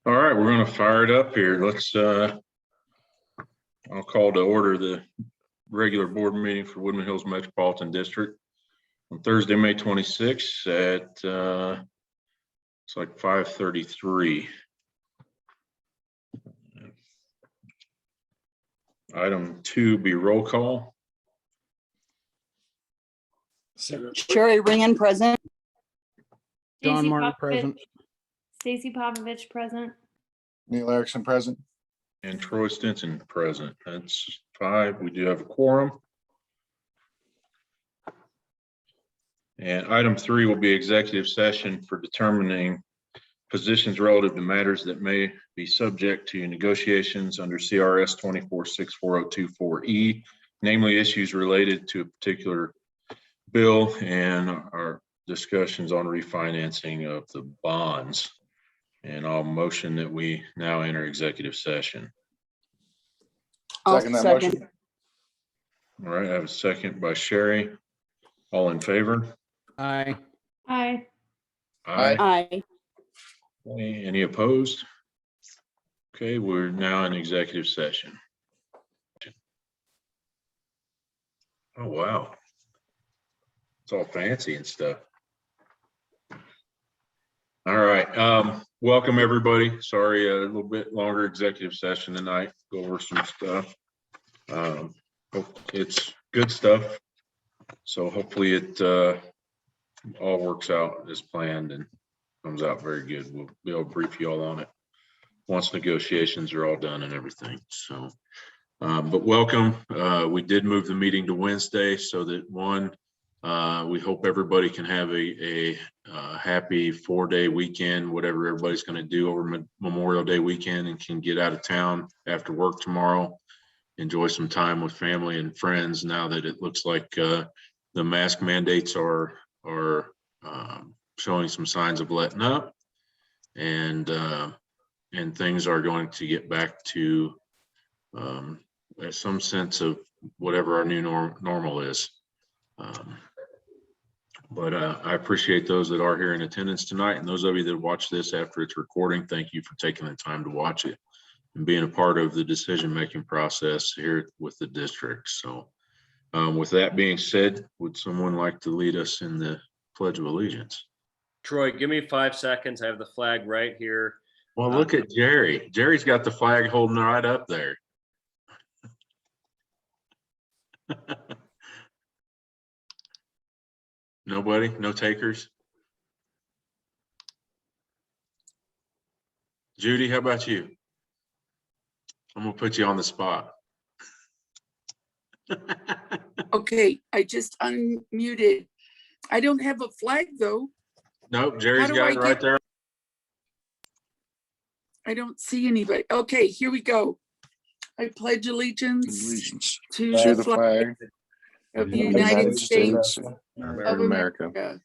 All right, we're going to fire it up here. Let's, I'll call to order the regular board meeting for Woodman Hills Metropolitan District on Thursday, May 26th at, it's like 5:33. Item 2 be roll call. Sherry Ringen present. John Stacy Martin Popovich- present. Stacy Popovich present. Neil Erickson present. And Troy Stinson present. That's 5. We do have a quorum. And item 3 will be executive session for determining positions relative to matters that may be subject to negotiations under CRS 24640224E, namely issues related to a particular bill and our discussions on refinancing of the bonds. And I'll motion that we now enter executive session. I'll Second that second. motion. All right, I have a second by Sherry. All in favor? Aye. Aye. Aye. Aye. Any opposed? Okay, we're now in executive session. Oh, wow. It's all fancy and stuff. All right, welcome everybody. Sorry, a little bit longer executive session tonight. Go over some stuff. It's good stuff. So hopefully it all works out as planned and comes out very good. We'll be able to brief you all on it once negotiations are all done and everything. So, but welcome. We did move the meeting to Wednesday so that we hope everybody can have a happy 4-day weekend, whatever everybody's going to do over Memorial Day weekend, and can get out of town after work tomorrow, enjoy some time with family and friends now that it looks like the mask mandates are showing some signs of letting up, and things are going to get back to some sense of whatever our new normal is. But I appreciate those that are here in attendance tonight, and those of you that watch this after it's recording, thank you for taking the time to watch it and being a part of the decision-making process here with the district. So with that being said, would someone like to lead us in the Pledge of Allegiance? Troy, give me 5 seconds. I have the flag right here. Well, look at Jerry. Jerry's got the flag holding right up there. Nobody? No takers? Judy, how about you? I'm gonna put you on the spot. Okay, I just unmuted. I don't have a flag though. Nope, Jerry's How do got I it right get- there. I don't see anybody. Okay, here we go. I pledge allegiance Allegiance to to the the flag flag of the United States of of America, America,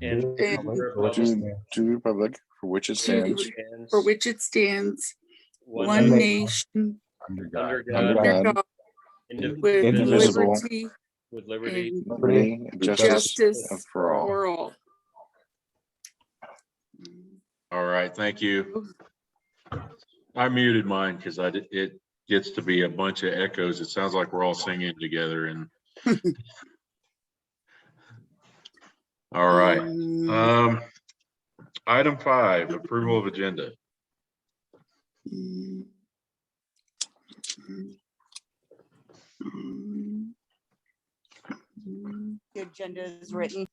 And and to the republic for which it stands, for which it stands, one one nation, under under God, under God, God, indivisible, with indivisible, liberty with liberty. and liberty and justice justice for all. for all. All right, thank you. I muted mine because it gets to be a bunch of echoes. It sounds like we're all singing together and. All right. Item 5, approval of agenda. The agenda is written.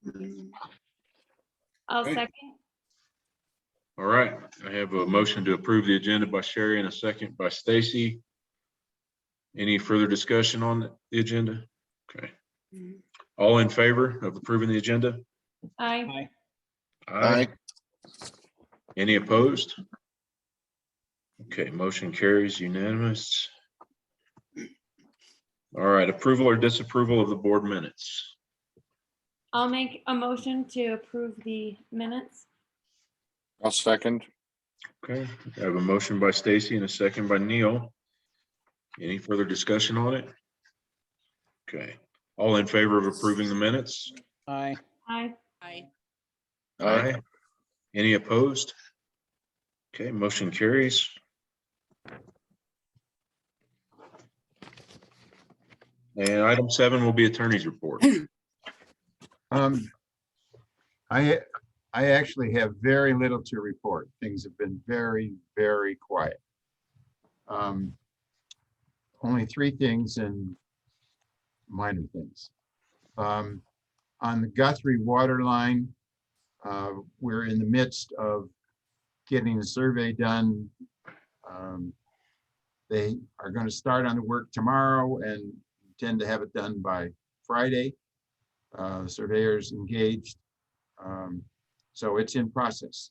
I'll Okay. second. All right, I have a motion to approve the agenda by Sherry and a second by Stacy. Any further discussion on the agenda? Okay. All in favor of approving the agenda? Aye. Aye. Any opposed? Okay, motion carries unanimous. All right, approval or disapproval of the board minutes. I'll make a motion to approve the minutes. I'll second. Okay, I have a motion by Stacy and a second by Neil. Any further discussion on it? Okay, All in favor of approving the minutes? Aye. Aye. Aye. Any opposed? Okay, motion carries. And item 7 will be attorney's report. I actually have very little to report. Things have been very, very quiet. Only 3 things and minor things. On the Guthrie water line, we're in the midst of getting a survey done. They are going to start on the work tomorrow and intend to have it done by Friday. Surveyors engaged. So it's in process.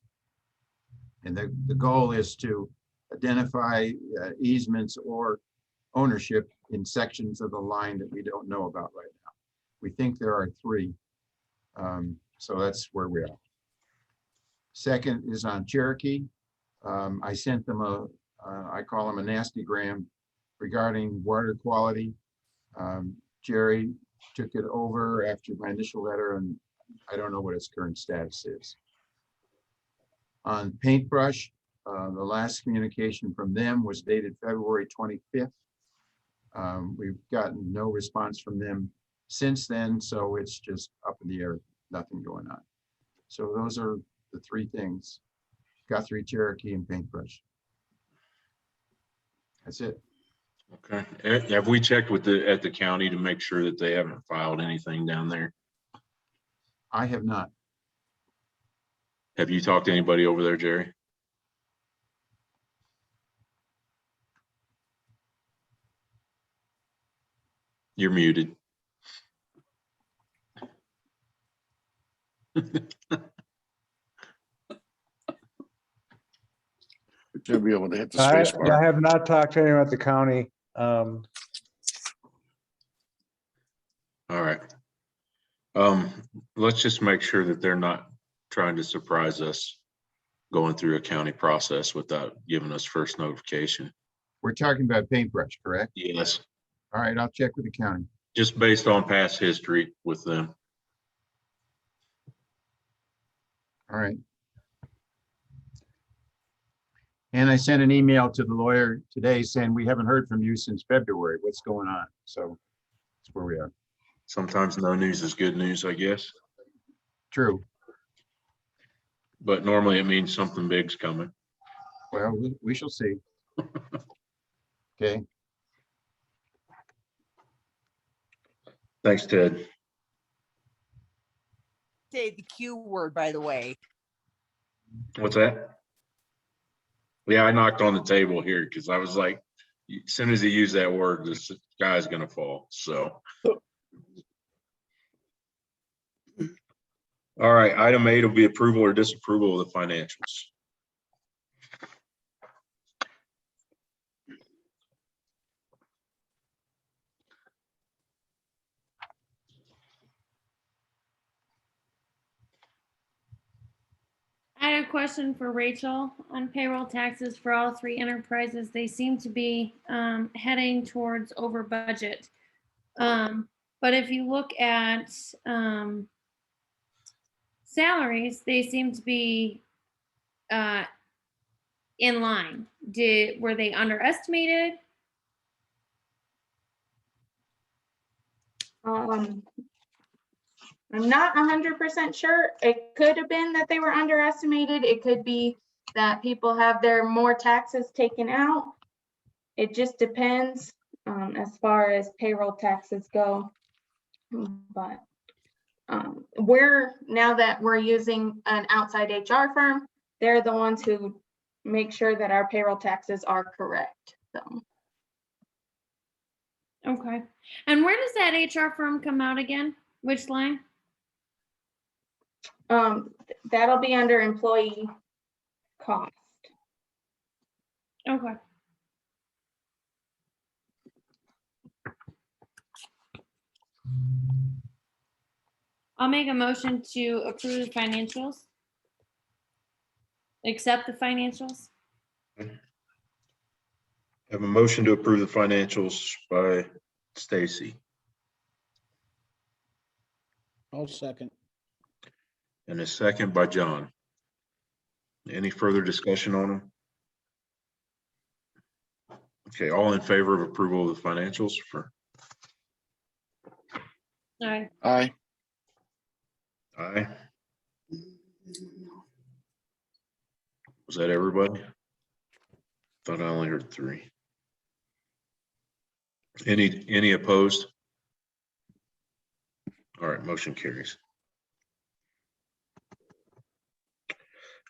And the goal is to identify easements or ownership in sections of the line that we don't know about right now. We think there are 3. So that's where we are. Second is on Cherokee. I sent them I call them a nasty gram regarding water quality. Jerry took it over after my initial letter, and I don't know what its current status is. On Paintbrush, the last communication from them was dated February 25th. We've gotten no response from them since then, so it's just up in the air, nothing going on. So those are the 3 things: Guthrie, Cherokee, and Paintbrush. That's it. Okay. Have we checked with at the county to make sure that they haven't filed anything down there? I have not. Have you talked to anybody over there, Jerry? You're muted. You'll be able to hit the I space bar. have not talked to anyone at the county. All right. Let's just make sure that they're not trying to surprise us going through a county process without giving us first notification. We're talking about Paintbrush, correct? Yes, All right, I'll check with the county. just based on past history with them. All right. And I sent an email to the lawyer today saying, we haven't heard from you since February. What's going on? So that's where we are. Sometimes no news is good news, I guess, True. but normally it means something big's coming. Well, we shall see. Okay. Thanks, Ted. Say the Q word, by the way. What's that? Yeah, I knocked on the table here because I was like, as soon as he used that word, this guy's gonna fall. So. All right, item 8 will be approval or disapproval of the financials. I had a question for Rachel on payroll taxes for all 3 enterprises. They seem to be heading towards over budget. But if you look at salaries, they seem to be in line. Were they underestimated? I'm not 100% sure. It could have been that they were underestimated. It could be that people have their more taxes taken out. It just depends as far as payroll taxes go. But now that we're using an outside HR firm, they're the ones who make sure that our payroll taxes are correct. So. Okay. And where does that HR firm come out again? Which line? That'll be under employee cost. Okay. I'll make a motion to approve the financials. Accept the financials. Have a motion to approve the financials by Stacy. I'll second. and a second by John. Any further discussion on them? Okay, all in favor of approval of the financials for, Aye. Aye. aye? Was that everybody? Thought I only heard 3. Any opposed? All right, motion carries.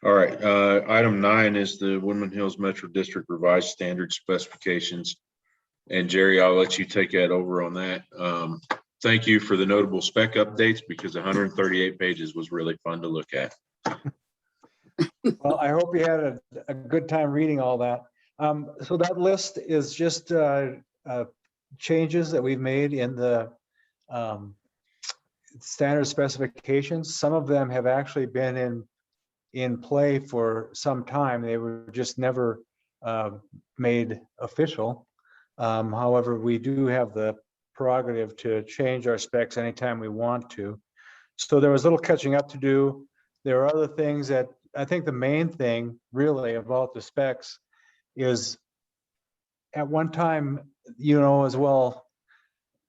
All right, item 9 is the Woodman Hills Metro District revised standard specifications. And Jerry, I'll let you take that over on that. Thank you for the notable spec updates because 138 pages was really fun to look at. Well, I hope you had a good time reading all that. So that list is just changes that we've made in the standard specifications. Some of them have actually been in play for some time. They were just never made official. However, we do have the prerogative to change our specs anytime we want to. So there was a little catching up to do. There are other things that I think the main thing really about the specs is at one time, you know, as well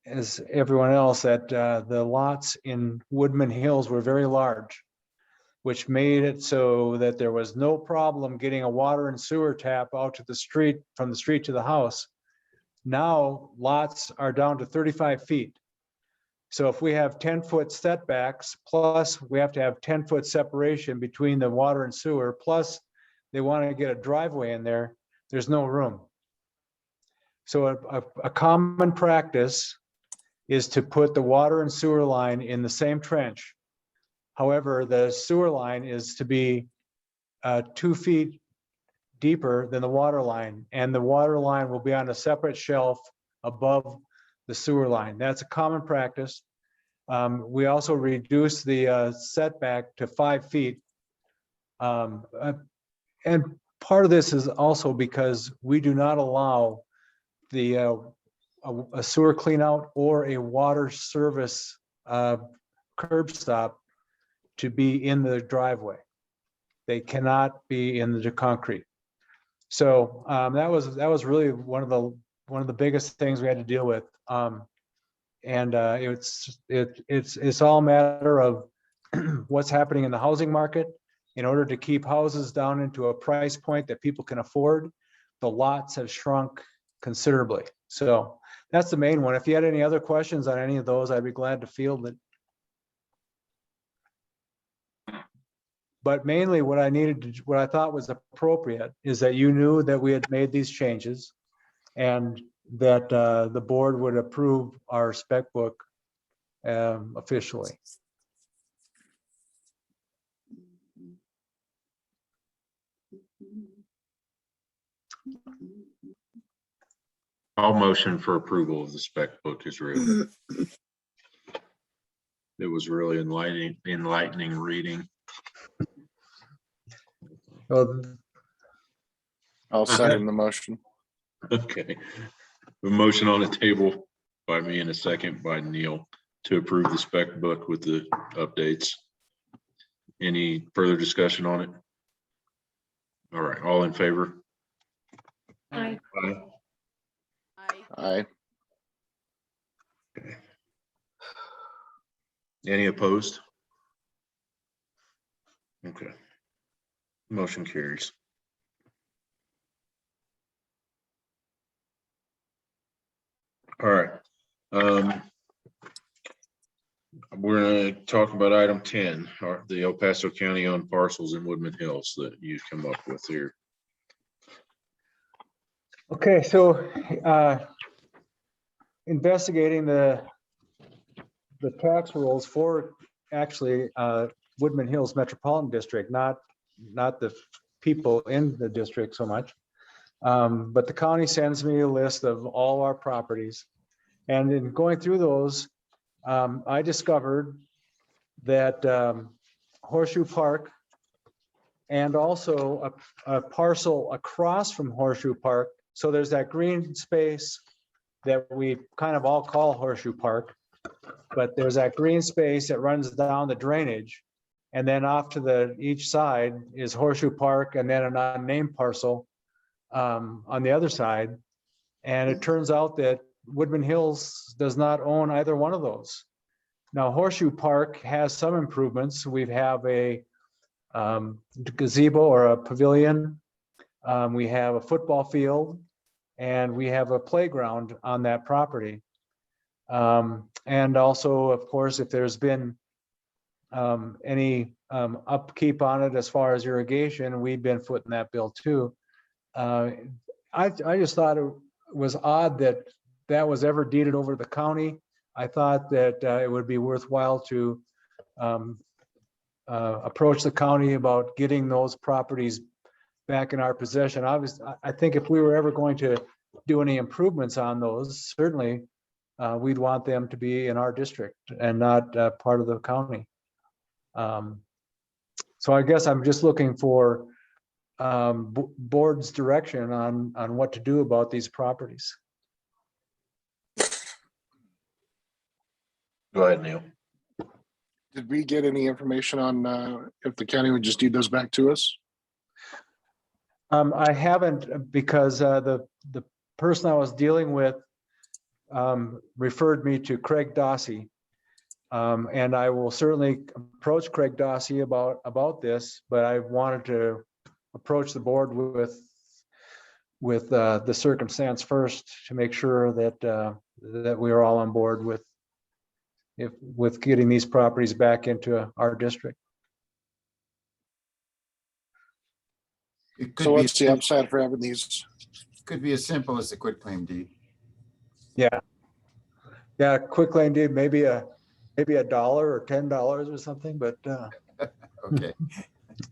as everyone else, that the lots in Woodman Hills were very large, which made it so that there was no problem getting a water and sewer tap out to the street, from the street to the house. Now lots are down to 35 feet. So if we have 10-foot setbacks, plus we have to have 10-foot separation between the water and sewer, plus they want to get a driveway in there, there's no room. So a common practice is to put the water and sewer line in the same trench. However, the sewer line is to be 2 feet deeper than the water line, and the water line will be on a separate shelf above the sewer line. That's a common practice. We also reduced the setback to 5 feet. And part of this is also because we do not allow the a sewer clean out or a water service curb stop to be in the driveway. They cannot be in the concrete. So that was really one of the biggest things we had to deal with. And it's all a matter of what's happening in the housing market. In order to keep houses down into a price point that people can afford, the lots have shrunk considerably. So that's the main one. If you had any other questions on any of those, I'd be glad to field it. But mainly what I thought was appropriate is that you knew that we had made these changes and that the board would approve our spec book officially. I'll motion for approval of the spec book as written. It was really enlightening reading. Well, I'll second the motion. Okay. A motion on the table by me and a second by Neil to approve the spec book with the updates. Any further discussion on it? All right, all in favor? Aye. Aye. Aye. Okay. Any opposed? Okay. Motion carries. All right. We're going to talk about item 10, the El Paso County owned parcels in Woodman Hills that you come up with here. okay, so investigating the tax rolls for actually Woodman Hills Metropolitan District, not the people in the district so much. But the county sends me a list of all our properties. And in going through those, I discovered that Horseshoe Park and also a parcel across from Horseshoe Park. So there's that green space that we kind of all call Horseshoe Park. But there's that green space that runs down the drainage. And then off to the each side is Horseshoe Park and then an unnamed parcel on the other side. And it turns out that Woodman Hills does not own either one of those. Now Horseshoe Park has some improvements. We have a gazebo or a pavilion. We have a football field and we have a playground on that property. And also, of course, if there's been any upkeep on it as far as irrigation, we've been footing that bill too. I just thought it was odd that that was ever deeded over to the county. I thought that it would be worthwhile to approach the county about getting those properties back in our possession. Obviously, I think if we were ever going to do any improvements on those, certainly we'd want them to be in our district and not part of the county. So I guess I'm just looking for board's direction on what to do about these properties. Go ahead, Neil. Did we get any information on if the county would just deed those back to us? I haven't, because the person I was dealing with referred me to Craig Dossey. And I will certainly approach Craig Dossey about this, but I wanted to approach the board with the circumstance first to make sure that that we are all on board with getting these properties back into our district. It could So be what's the upside for having these? Could be as simple as a quitclaim deed. Yeah, quick claim deed, maybe $1 or $10 or something, but Okay.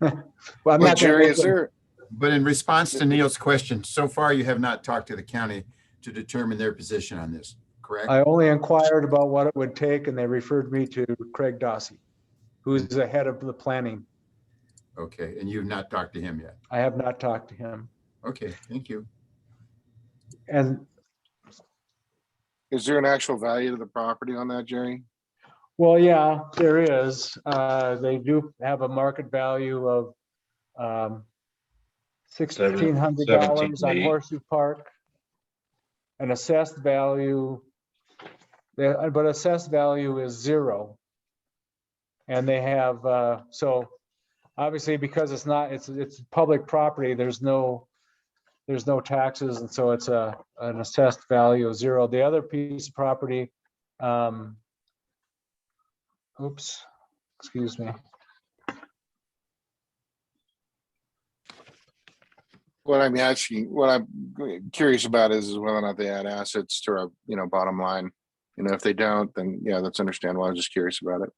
well, I'm Wait, not Jerry, gonna is there, But in response to Neil's question, so far you have not talked to the county to determine their position on this, correct? I only inquired about what it would take and they referred me to Craig Dossey, who's the head of the planning. Okay, and you've not talked to him yet? I have not talked to him. Okay, thank you. And is there an actual value to the property on that, Jerry? well, yeah, there is. They do have a market value of $1,600 on Horseshoe Park. An assessed value, but assessed value is 0. And they have, so obviously because it's public property, there's no taxes, and so it's an assessed value of 0. The other piece of property, oops, excuse me. What I'm asking, what I'm curious about is whether or not they add assets to our, bottom line. If they don't, then yeah, that's understandable. I was just curious about it.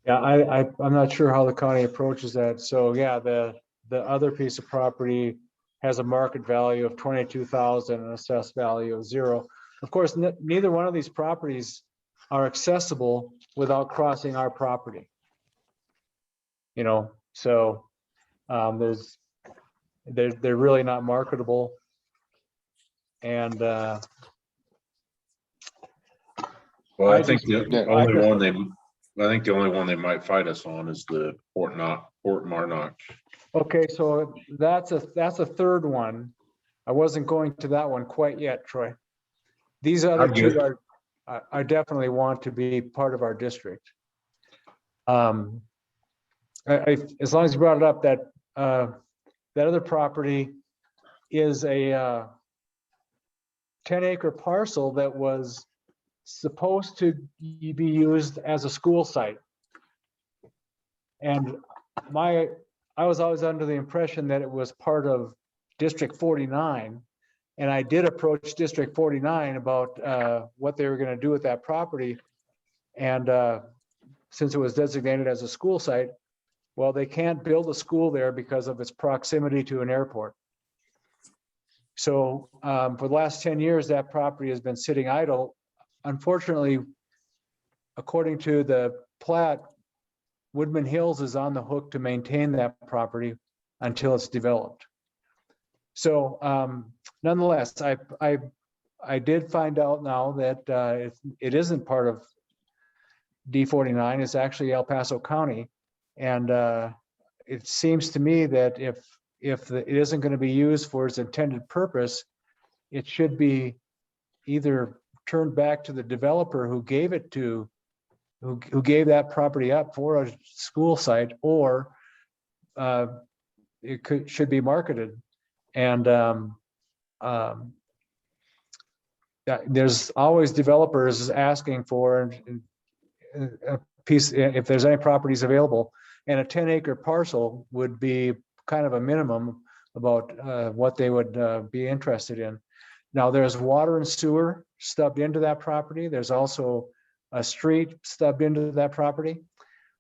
Yeah, I'm not sure how the county approaches that. So yeah, the other piece of property has a market value of 22,000 and assessed value of 0. Of course, neither one of these properties are accessible without crossing our property. So they're really not marketable. And Well, I I think just- the only one they might fight us on is the Fort Marnock. okay, so that's a third one. I wasn't going to that one quite yet, Troy. These other I'm good. two I definitely want to be part of our district. As long as you brought it up, that other property is a 10-acre parcel that was supposed to be used as a school site. And I was always under the impression that it was part of District 49. And I did approach District 49 about what they were going to do with that property. And since it was designated as a school site, well, they can't build a school there because of its proximity to an airport. So for the last 10 years, that property has been sitting idle. Unfortunately, according to the plat, Woodman Hills is on the hook to maintain that property until it's developed. So nonetheless, I I did find out now that it isn't part of D49. It's actually El Paso County. And it seems to me that if it isn't going to be used for its intended purpose, it should be either turned back to the developer who gave it to, who gave that property up for a school site, or should be marketed. And there's always developers asking for a piece, if there's any properties available, and a 10-acre parcel would be kind of a minimum about what they would be interested in. Now, there's water and sewer stubbed into that property. There's also a street stubbed into that property.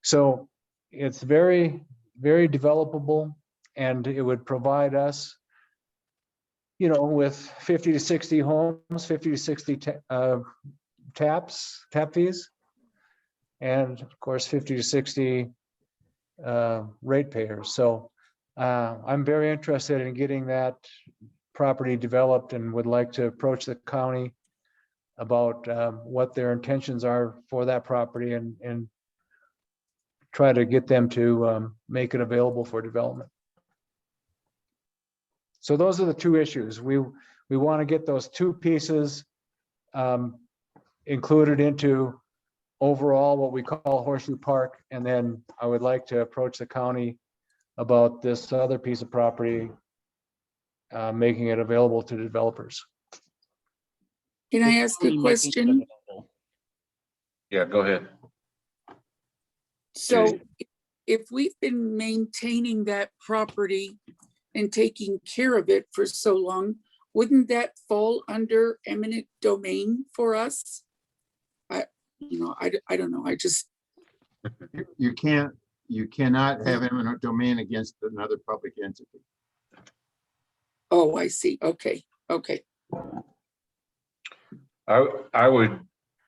So it's very, very developable, and it would provide us, you know, with 50 to 60 homes, 50 to 60 tap fees, and of course 50 to 60 ratepayers. So I'm very interested in getting that property developed, and would like to approach the county about what their intentions are for that property, and try to get them to make it available for development. So those are the two issues. We want to get those two pieces included into overall what we call Horseshoe Park, and then I would like to approach the county about this other piece of property, making it available to developers. Can I ask a question? Yeah, go ahead. So if we've been maintaining that property and taking care of it for so long, wouldn't that fall under eminent domain for us? I don't know. I just, You cannot have eminent domain against another public entity. oh, I see. Okay. I would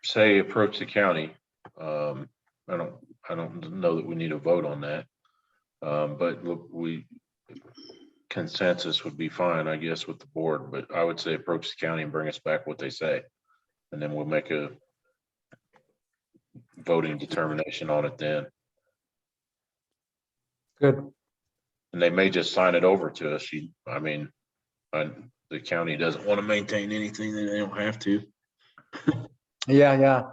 say approach the county. I don't know that we need a vote on that. But look, consensus would be fine, I guess, with the board, but I would say approach the county and bring us back what they say. And then we'll make a voting determination on it then. Good. And they may just sign it over to us. The county doesn't want to maintain anything that they don't have to. Yeah.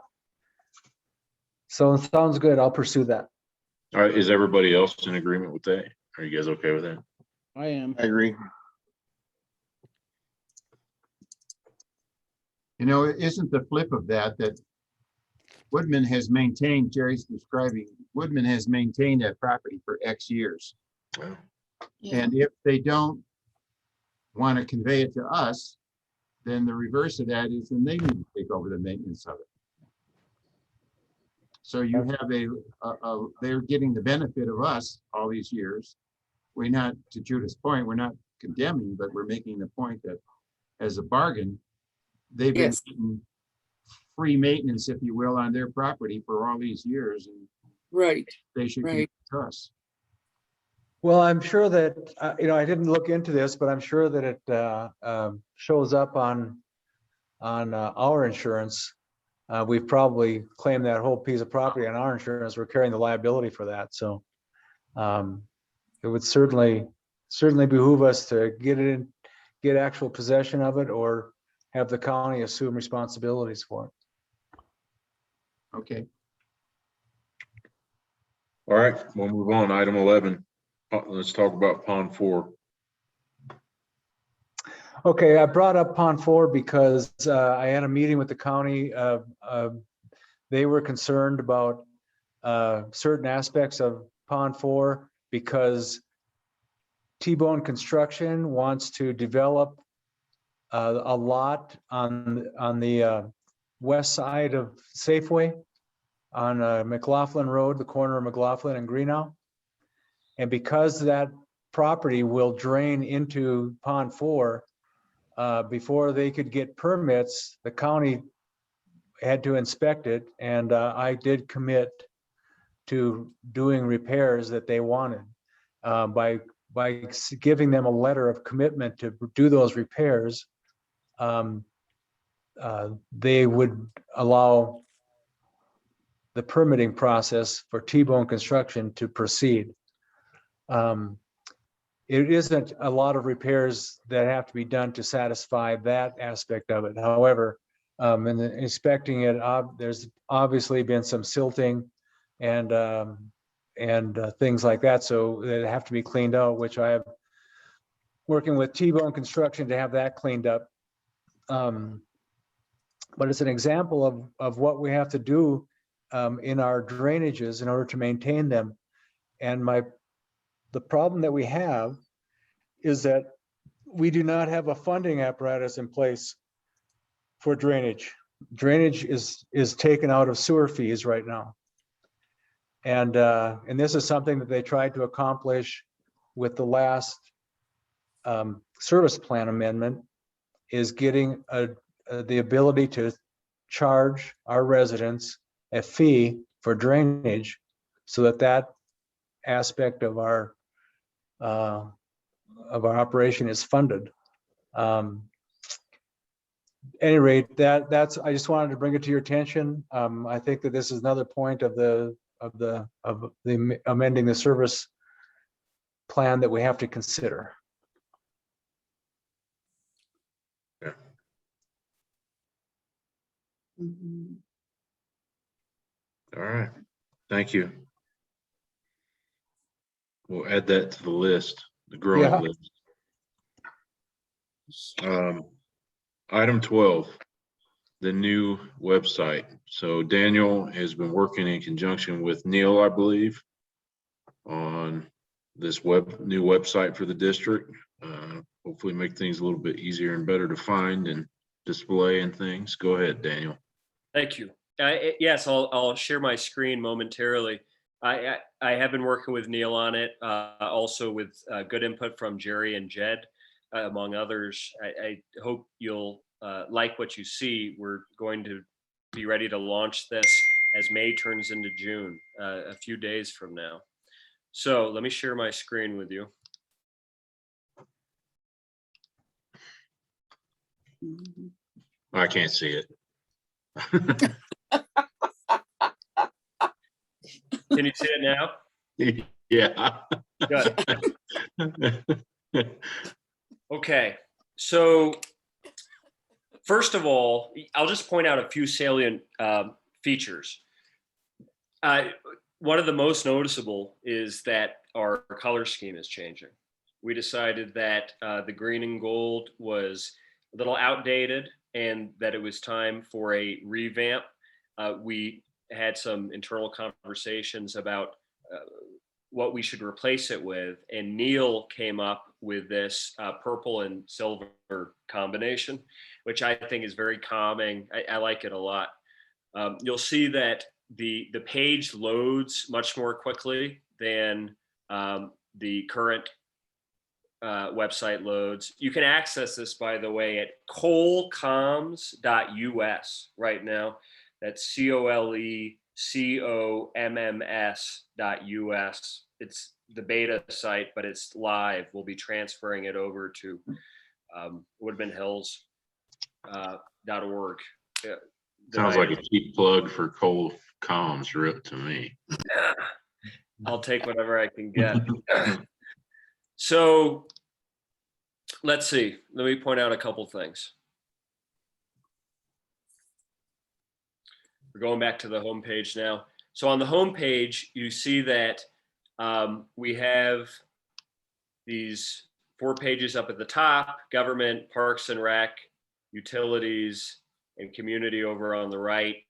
So it sounds good. I'll pursue that. All right, is everybody else in agreement with that? Are you guys okay with that? I am. I agree. You know, it isn't the flip of that Woodman has maintained, Jerry's describing, Woodman has maintained that property for X years. Well, Yeah. And if they don't want to convey it to us, then the reverse of that is then they need to take over the maintenance of it. So you have they're getting the benefit of us all these years. We're not, to Judith's point, we're not condemning, but we're making the point that as a bargain, they've been Yes. getting free maintenance, if you will, on their property for all these years, and Right. they should give Right. it to us. Well, I'm sure that, I didn't look into this, but I'm sure that it shows up on our insurance. We've probably claimed that whole piece of property on our insurance. We're carrying the liability for that. So it would certainly behoove us to get actual possession of it, or have the county assume responsibilities for it. Okay. all right, we'll move on. Item 11. Let's talk about Pond 4. Okay, I brought up Pond 4 because I had a meeting with the county. They were concerned about certain aspects of Pond 4 because T-Bone Construction wants to develop a lot on the west side of Safeway on McLaughlin Road, the corner of McLaughlin and Greenough. And because that property will drain into Pond 4, before they could get permits, the county had to inspect it, and I did commit to doing repairs that they wanted. By giving them a letter of commitment to do those repairs, they would allow the permitting process for T-bone construction to proceed. It isn't a lot of repairs that have to be done to satisfy that aspect of it. However, in the inspecting it, there's obviously been some silting and things like that, so they have to be cleaned out, which I have working with T-bone construction to have that cleaned up. But it's an example of what we have to do in our drainages in order to maintain them. And the problem that we have is that we do not have a funding apparatus in place for drainage. Drainage is taken out of sewer fees right now. And this is something that they tried to accomplish with the last service plan amendment, is getting the ability to charge our residents a fee for drainage, so that aspect of our operation is funded. Any rate, that's I just wanted to bring it to your attention. I think that this is another point of the amending the service plan that we have to consider. Mhm. All right, thank you. We'll add that to the list, the growing Yeah. list. Item 12, the new website. So Daniel has been working in conjunction with Neil, I believe, on this new website for the district. Hopefully make things a little bit easier and better to find and display and things. Go ahead, Daniel. Thank you. Yes, I'll share my screen momentarily. I have been working with Neil on it, also with good input from Jerry and Jed, among others. I hope you'll like what you see. We're going to be ready to launch this as May turns into June, a few days from now. So let me share my screen with you. Mhm. I can't see it. Can you see it now? Yeah. Good. Okay, so first of all, I'll just point out a few salient features. One of the most noticeable is that our color scheme is changing. We decided that the green and gold was a little outdated and that it was time for a revamp. We had some internal conversations about what we should replace it with, and Neil came up with this purple and silver combination, which I think is very calming. I like it a lot. You'll see that the page loads much more quickly than the current website loads. You can access this, by the way, at colecoms.us right now. That's COLECOMMS.us. It's the beta site, but it's live. We'll be transferring it over to woodmanhills.org. Sounds like a cheap plug for Cole Comms to me. I'll take whatever I can get. So let's see. Let me point out a couple things. We're going back to the homepage now. So on the homepage, you see that we have these 4 pages up at the top: government, parks and rec, utilities, and community over on the right.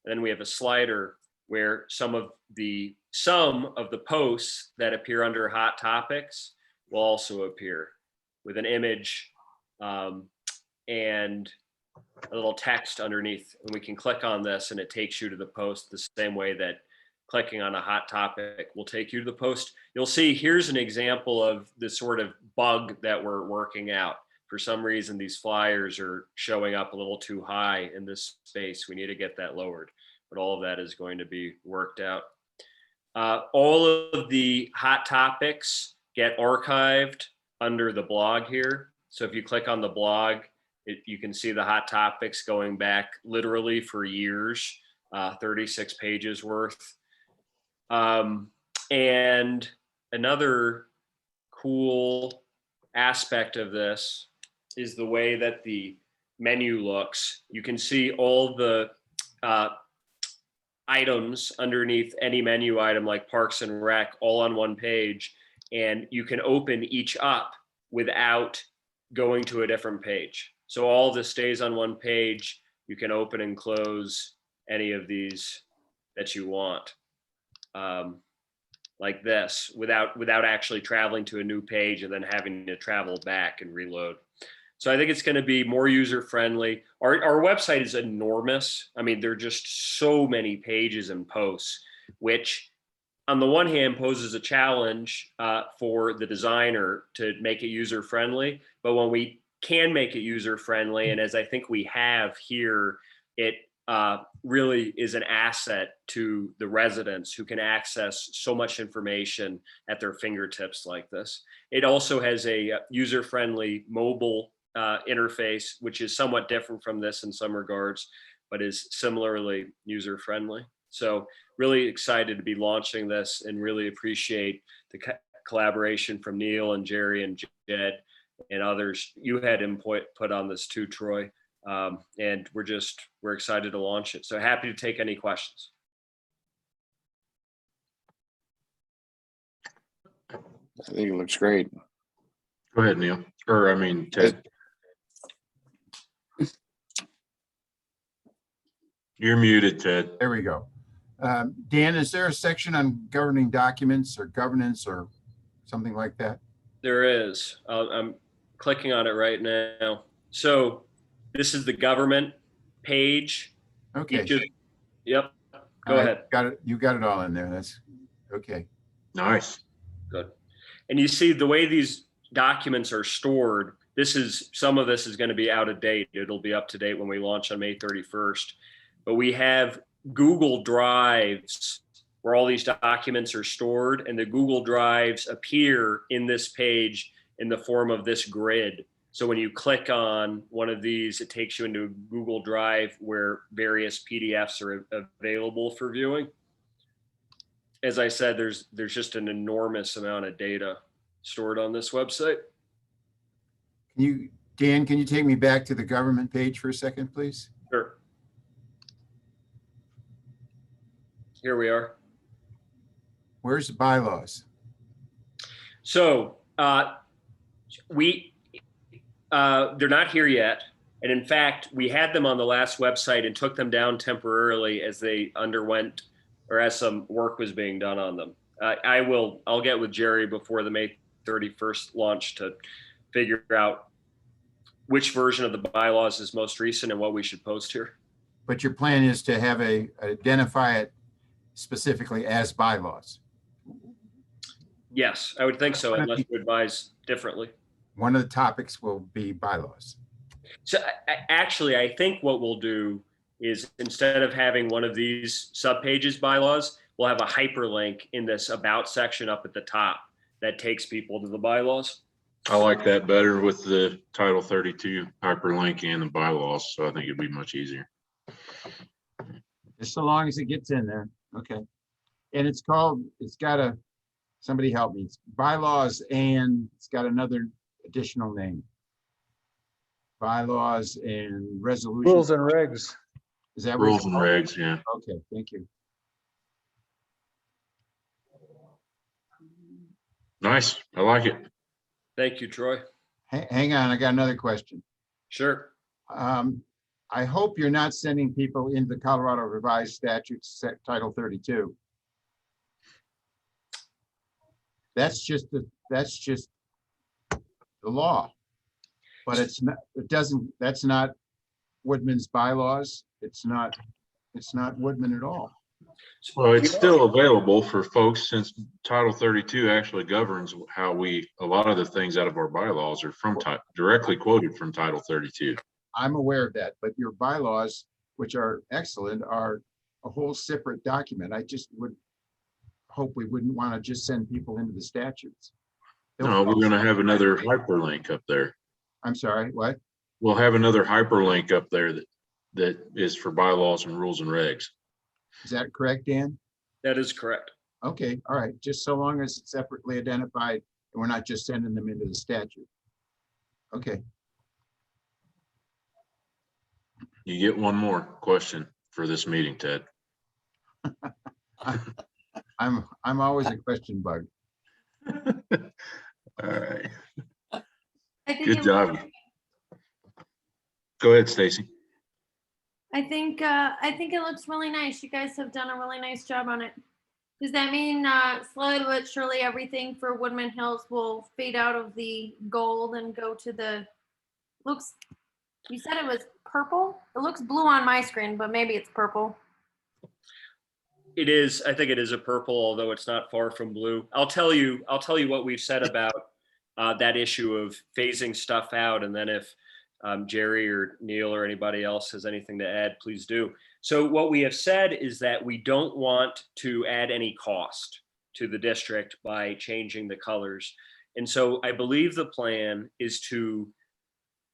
And then we have a slider where some of the posts that appear under hot topics will also appear with an image and a little text underneath. And we can click on this and it takes you to the post the same way that clicking on a hot topic will take you to the post. You'll see here's an example of the sort of bug that we're working out. For some reason, these flyers are showing up a little too high in this space. We need to get that lowered, but all of that is going to be worked out. All of the hot topics get archived under the blog here. So if you click on the blog, You can see the hot topics going back literally for years, 36 pages worth. And another cool aspect of this is the way that the menu looks. You can see all the items underneath any menu item like Parks and Rec all on one page, and you can open each up without going to a different page. So all this stays on one page. You can open and close any of these that you want, like this, without actually traveling to a new page and then having to travel back and reload. So I think it's going to be more user friendly. Our website is enormous. I mean, there are just so many pages and posts, which on the one hand poses a challenge for the designer to make it user friendly. But when we can make it user friendly, and as I think we have here, it really is an asset to the residents who can access so much information at their fingertips like this. It also has a user-friendly mobile interface, which is somewhat different from this in some regards, but is similarly user-friendly. So really excited to be launching this and really appreciate the collaboration from Neil and Jerry and Jed and others. You had input on this too, Troy. And we're excited to launch it. So happy to take any questions. I think it looks great. Go ahead, Neil. Or I mean, Ted. You're muted, Ted. There we go. Dan, is there a section on governing documents or governance or something like that? There is. I'm clicking on it right now. So this is the government page. Okay. Yep. Go All right, ahead. got it. You got it all in there. That's okay. Nice. Good. And you see the way these documents are stored, some of this is going to be out of date. It'll be up to date when we launch on May 31st. But we have Google Drives where all these documents are stored, and the Google Drives appear in this page in the form of this grid. So when you click on one of these, it takes you into a Google Drive where various PDFs are available for viewing. As I said, there's just an enormous amount of data stored on this website. Dan, can you take me back to the government page for a second, please? Sure. Here we are. Where's the bylaws? So they're not here yet. And in fact, we had them on the last website and took them down temporarily as they underwent or as some work was being done on them. I'll get with Jerry before the May 31st launch to figure out which version of the bylaws is most recent and what we should post here. But your plan is to have identify it specifically as bylaws. Yes, I would think so, unless you advise differently. One of the topics will be bylaws. So actually, I think what we'll do is instead of having one of these subpages bylaws, we'll have a hyperlink in this about section up at the top that takes people to the bylaws. I like that better with the Title 32 hyperlink and the bylaws. So I think it'd be much easier. Just so long as it gets in there. Okay. And it's got somebody help me. It's bylaws and it's got another additional name. Bylaws and resolutions. Rules and regs. Is that what Rules it's and called? regs, yeah. Okay, thank you. Nice. I like it. Thank you, Troy. Hang on, I got another question. Sure. I hope you're not sending people into Colorado Revised Statutes Title 32. That's just the law. But that's not Woodman's bylaws. It's not Woodman at all. Well, it's still available for folks since Title 32 actually governs how a lot of the things out of our bylaws are directly quoted from Title 32. I'm aware of that, but your bylaws, which are excellent, are a whole separate document. I just would hope we wouldn't want to just send people into the statutes. No, we're going to have another hyperlink up there. I'm sorry, what? we'll have another hyperlink up there that is for bylaws and rules and regs. Is that correct, Dan? That is correct. Okay, all right, just so long as it's separately identified and we're not just sending them into the statute. Okay, You get one more question for this meeting, Ted. I'm always a question bug. All right, I think good it- job. Go ahead, Stacy. I think it looks really nice. You guys have done a really nice job on it. Does that mean slowly but surely everything for Woodman Hills will fade out of the gold and go to the looks? You said it was purple. It looks blue on my screen, but maybe it's purple. It is, I think it is a purple, although it's not far from blue. I'll tell you what we've said about that issue of phasing stuff out. And then if Jerry or Neil or anybody else has anything to add, please do. So what we have said is that we don't want to add any cost to the district by changing the colors. And so I believe the plan is to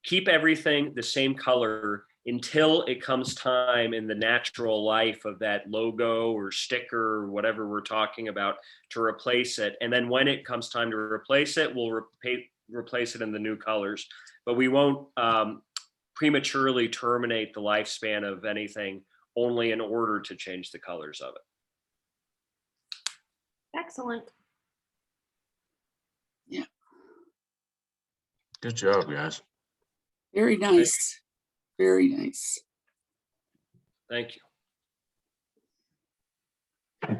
keep everything the same color until it comes time in the natural life of that logo or sticker or whatever we're talking about to replace it. And then when it comes time to replace it, we'll replace it in the new colors. But we won't prematurely terminate the lifespan of anything only in order to change the colors of it. Excellent. Good job, guys. Very nice. Very nice. Thank you.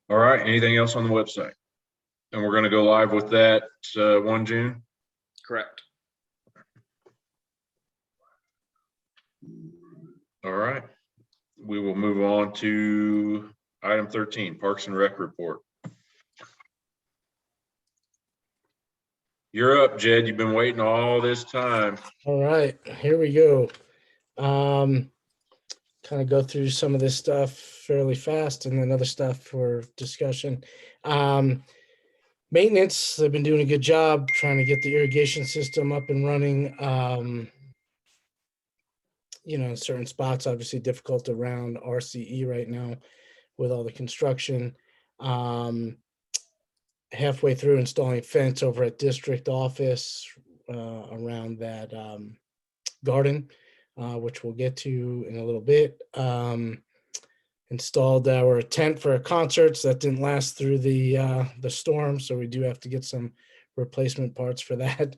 All right, anything else on the website? And we're gonna go live with that 1 June. Correct. All right, we will move on to item 13, Parks and Rec report. You're up, Jed. You've been waiting all this time. All right, here we go. Kind of go through some of this stuff fairly fast and then other stuff for discussion. Maintenance, they've been doing a good job trying to get the irrigation system up and running. In certain spots, obviously difficult around RCE right now with all the construction. Halfway through installing fence over at district office around that garden, which we'll get to in a little bit. Installed our tent for concerts that didn't last through the storm, so we do have to get some replacement parts for that.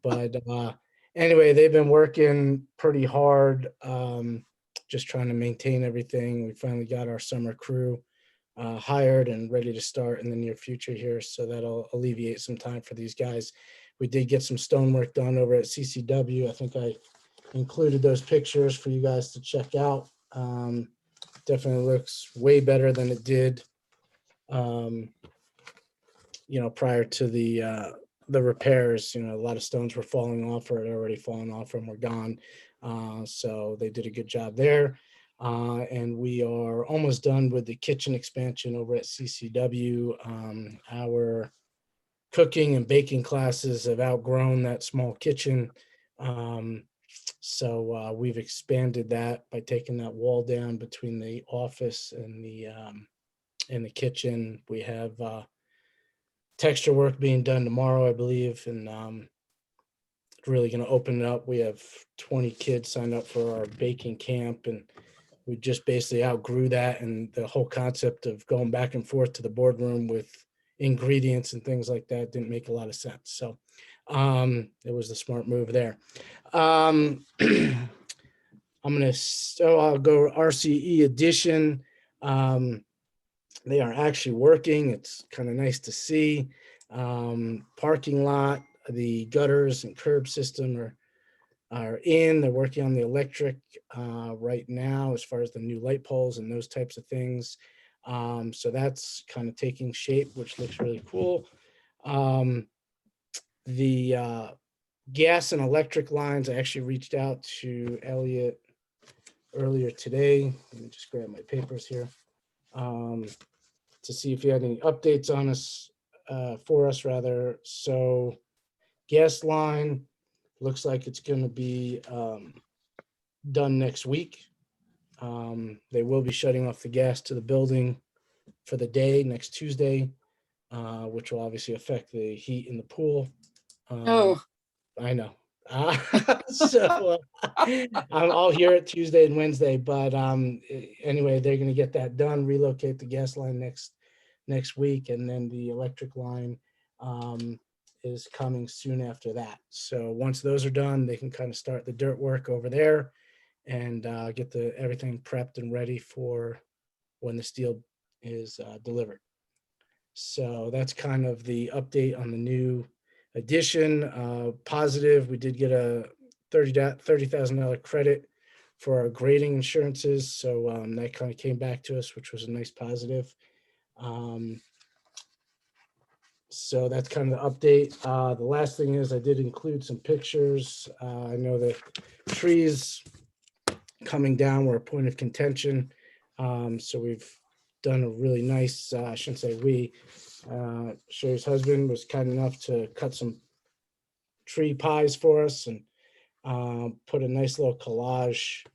But anyway, they've been working pretty hard, just trying to maintain everything. We finally got our summer crew hired and ready to start in the near future here, so that'll alleviate some time for these guys. We did get some stonework done over at CCW. I think I included those pictures for you guys to check out. Definitely looks way better than it did, prior to the repairs. A lot of stones were falling off or had already fallen off and were gone. So they did a good job there. And we are almost done with the kitchen expansion over at CCW. Our cooking and baking classes have outgrown that small kitchen. So we've expanded that by taking that wall down between the office and the kitchen. We have texture work being done tomorrow, I believe, and really going to open it up. We have 20 kids signed up for our baking camp, and we just basically outgrew that, and the whole concept of going back and forth to the boardroom with ingredients and things like that didn't make a lot of sense. So it was the smart move there. I'll go RCE edition. They are actually working. It's kind of nice to see. Parking lot, the gutters and curb system are in. They're working on the electric right now as far as the new light poles and those types of things. So that's kind of taking shape, which looks really cool. The gas and electric lines, I actually reached out to Elliot earlier today. Let me just grab my papers here to see if he had any updates on us, for us rather. So Gas line looks like it's going to be done next week. They will be shutting off the gas to the building for the day next Tuesday, which will obviously affect the heat in the pool. Oh, I know. So I'll hear it Tuesday and Wednesday, but anyway, they're going to get that done, relocate the gas line next week, and then the electric line is coming soon after that. So once those are done, they can kind of start the dirt work over there and get everything prepped and ready for when the steel is delivered. So that's kind of the update on the new addition. Positive, we did get a $30,000 credit for our grading insurances. So that kind of came back to us, which was a nice positive. So that's kind of the update. The last thing is I did include some pictures. I know that trees coming down were a point of contention. So we've done a really nice, I shouldn't say we, Sherry's husband was kind enough to cut some tree pies for us and put a nice little collage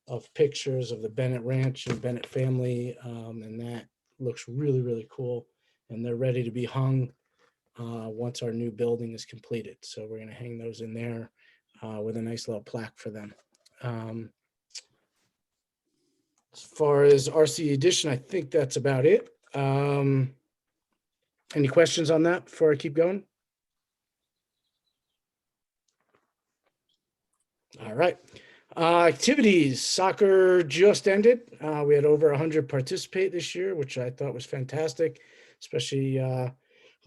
of pictures of the Bennett Ranch and Bennett family. And that looks really, really cool. And they're ready to be hung once our new building is completed. So we're going to hang those in there with a nice little plaque for them. As far as RC Edition, I think that's about it. Any questions on that before I keep going? All right. Activities, soccer just ended. We had over 100 participate this year, which I thought was fantastic, especially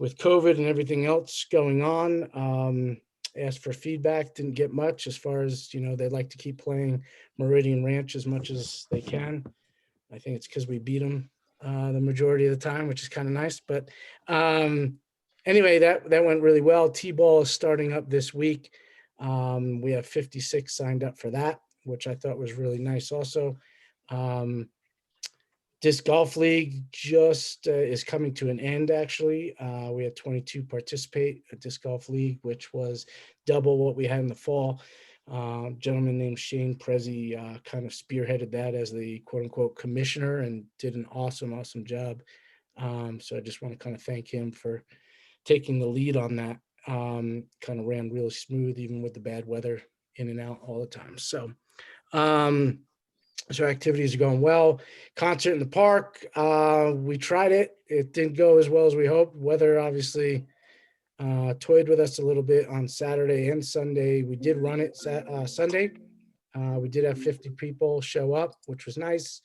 with COVID and everything else going on. Asked for feedback, didn't get much as far as, they'd like to keep playing Meridian Ranch as much as they can. I think it's because we beat them the majority of the time, which is kind of nice. But anyway, that went really well. T-ball is starting up this week. We have 56 signed up for that, which I thought was really nice also. Disc Golf League just is coming to an end, actually. We had 22 participate at Disc Golf League, which was double what we had in the fall. Gentleman named Shane Prezi kind of spearheaded that as the quote-unquote commissioner and did an awesome job. So I just want to kind of thank him for taking the lead on that. Kind of ran really smooth, even with the bad weather in and out all the time. So activities are going well. Concert in the park. We tried it. It didn't go as well as we hoped. Weather obviously toyed with us a little bit on Saturday and Sunday. We did run it Sunday. We did have 50 people show up, which was nice.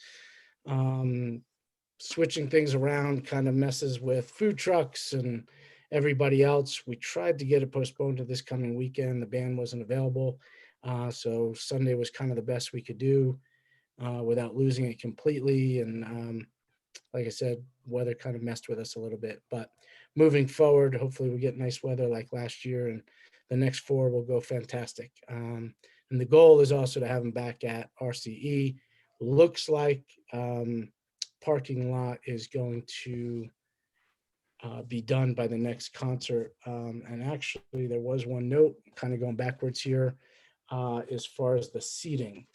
Switching things around kind of messes with food trucks and everybody else. We tried to get it postponed to this coming weekend. The band wasn't available. So Sunday was kind of the best we could do without losing it completely. And like I said, weather kind of messed with us a little bit. But moving forward, hopefully we get nice weather like last year, and the next 4 will go fantastic. And the goal is also to have them back at RCE. Looks like parking lot is going to be done by the next concert. And actually, there was one note, kind of going backwards here, as far as the seating.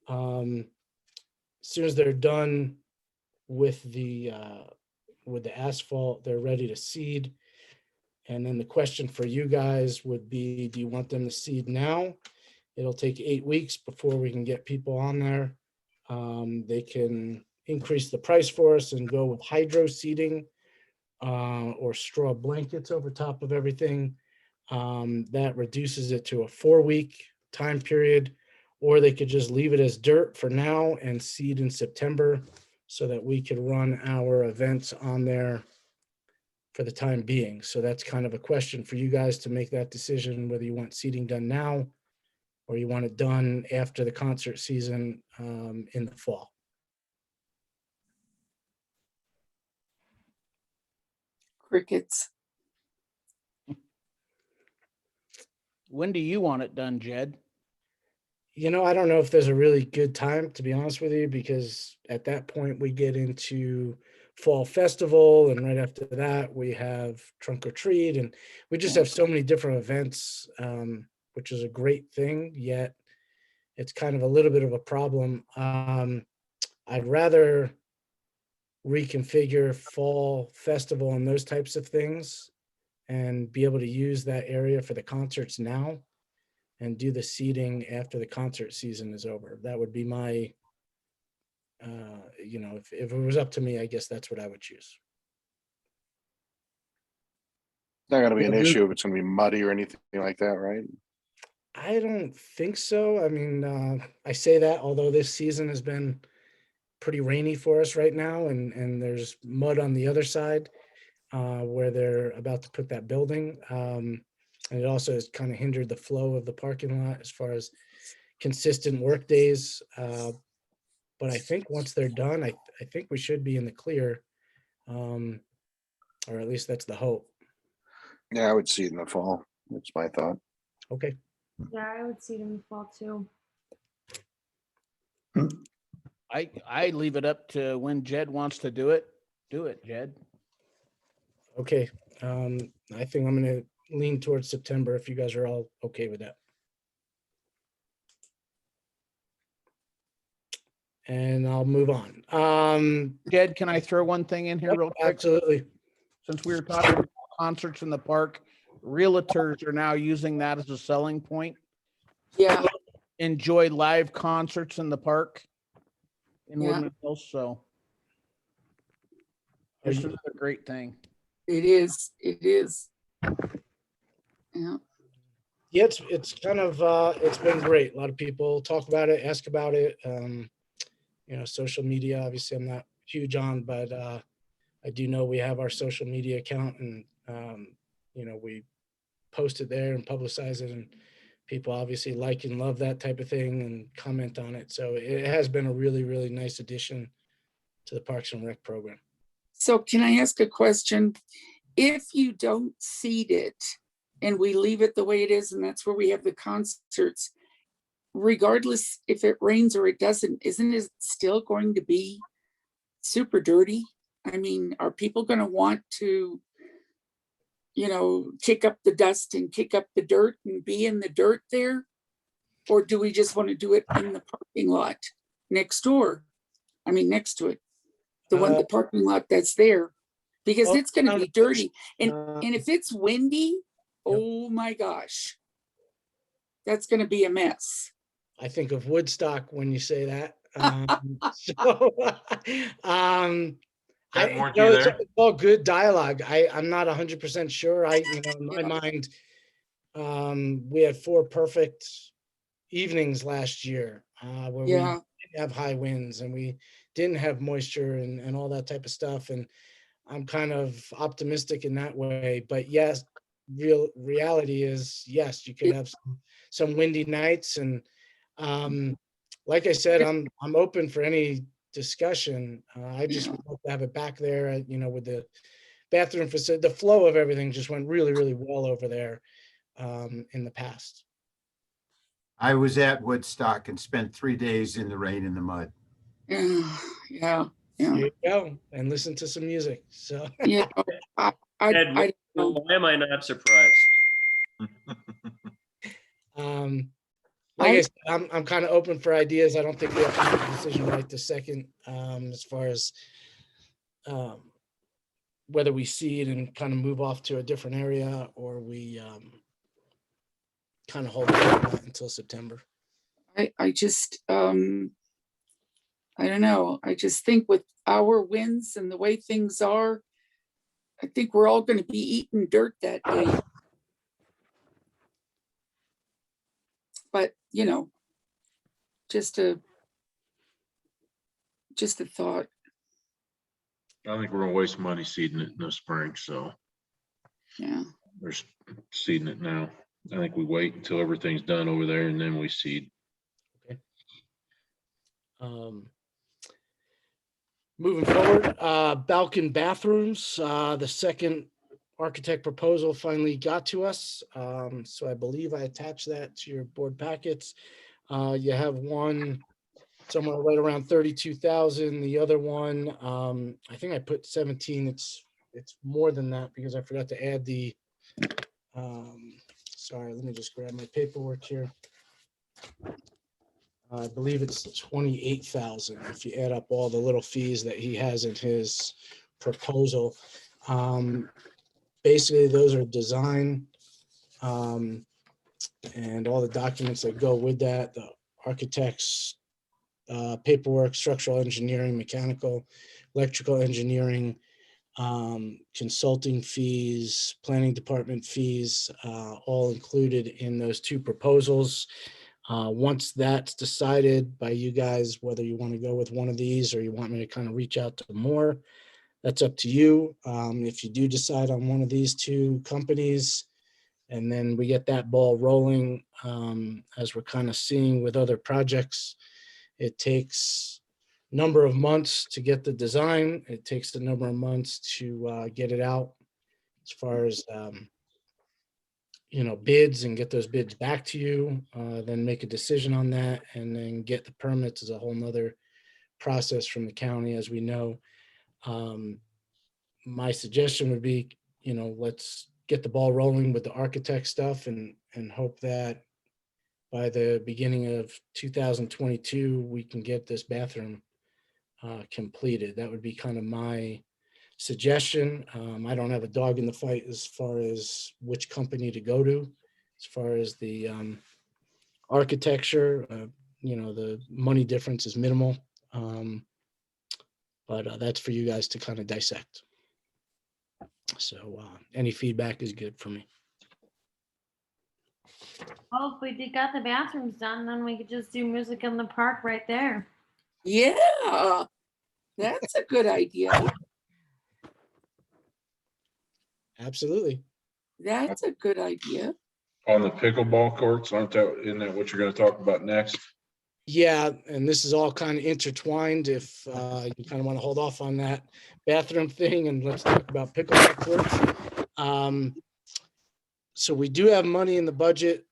As soon as they're done with the asphalt, they're ready to seed. And then the question for you guys would be, do you want them to seed now? It'll take 8 weeks before we can get people on there. They can increase the price for us and go with hydro seeding or straw blankets over top of everything. That reduces it to a 4-week time period, or they could just leave it as dirt for now and seed in September so that we could run our events on there for the time being. So that's kind of a question for you guys to make that decision, whether you want seeding done now or you want it done after the concert season in the fall. crickets. When do you want it done, Jed? I don't know if there's a really good time, to be honest with you, because at that point we get into fall festival, and right after that we have trunk or treat, and we just have so many different events, which is a great thing, yet it's kind of a little bit of a problem. I'd rather reconfigure fall festival and those types of things and be able to use that area for the concerts now and do the seating after the concert season is over. That would be my, if it was up to me, I guess that's what I would choose. Not gonna be an Yeah, dude. issue if it's gonna be muddy or anything like that, right? I don't think so. I mean, I say that, although this season has been pretty rainy for us right now, and there's mud on the other side where they're about to put that building. And it also has kind of hindered the flow of the parking lot as far as consistent work days. But I think once they're done, I think we should be in the clear, or at least that's the hope. Yeah, I would see it in the fall. That's my thought. Okay. Yeah, I would see them in the fall too. I leave it up to when Jed wants to do it. Do it, Jed. Okay. I think I'm going to lean towards September if you guys are all okay with that. And I'll move on. Jed, can I throw one thing in here real quick? Absolutely. Since we were talking about concerts in the park, realtors are now using that as a selling point. Yeah, Enjoy live concerts in the park in Yeah. Woodman Hills. So this is a great thing. it is. It is. Yeah. Yeah, it's kind of it's been great. A lot of people talk about it, ask about it. Social media, obviously I'm not huge on, but I do know we have our social media account, and we post it there and publicize it, and people obviously like and love that type of thing and comment on it. So it has been a really, really nice addition to the Parks and Rec program. So can I ask a question? If you don't seed it and we leave it the way it is, and that's where we have the concerts, regardless if it rains or it doesn't, isn't it still going to be super dirty? I mean, are people going to want to, kick up the dust and kick up the dirt and be in the dirt there? Or do we just want to do it in the parking lot next door? I mean, next to it, the parking lot that's there, because it's going to be dirty. And if it's windy, oh my gosh, that's going to be a mess. I think of Woodstock when you say that. It's all good dialogue. I'm not 100% sure. In my mind, we had 4 perfect evenings last year where we didn't have high winds and we didn't have moisture and all that type of stuff. And I'm kind of optimistic in that way. But yes, reality is, yes, you could have some windy nights. And like I said, I'm open for any discussion. I just would love to have it back there, with the bathroom facility. The flow of everything just went really, really well over there in the past. I was at Woodstock and spent 3 days in the rain and the mud. Yeah. There you go, and listen to some music. So Yeah, Ed, why am I not surprised? Like I said, I'm kind of open for ideas. I don't think we have to make a decision right this second, as far as whether we see it and kind of move off to a different area, or we kind of hold it until September. I just, I don't know. I just think with our winds and the way things are, I think we're all going to be eating dirt that day. But, just a thought. I think we're gonna waste money seeding it in the spring, so Yeah. we're seeding it now. I think we wait until everything's done over there and then we seed. Okay. Moving forward, balcony bathrooms, the second architect proposal finally got to us. So I believe I attached that to your board packets. You have one somewhere right around 32,000. The other one, I think I put 17. It's more than that because I forgot to add the, sorry, let me just grab my paperwork here. I believe it's 28,000 if you add up all the little fees that he has in his proposal. Basically, those are design and all the documents that go with that, the architect's paperwork, structural engineering, mechanical, electrical engineering, consulting fees, planning department fees, all included in those two proposals. Once that's decided by you guys, whether you want to go with one of these or you want me to kind of reach out to more, that's up to you. If you do decide on one of these two companies, and then we get that ball rolling, as we're kind of seeing with other projects, it takes a number of months to get the design. It takes a number of months to get it out as far as bids and get those bids back to you, then make a decision on that, and then get the permits is a whole nother process from the county, as we know. My suggestion would be, let's get the ball rolling with the architect stuff and hope that by the beginning of 2022, we can get this bathroom completed. That would be kind of my suggestion. I don't have a dog in the fight as far as which company to go to. As far as the architecture, the money difference is minimal. But that's for you guys to kind of dissect. So any feedback is good for me. Well, if we got the bathrooms done, then we could just do music in the park right there. Yeah, that's a good idea. Absolutely. That's a good idea. On the pickleball courts, isn't that what you're going to talk about next? Yeah, and this is all kind of intertwined. If you kind of want to hold off on that bathroom thing and let's talk about pickleball courts. So we do have money in the budget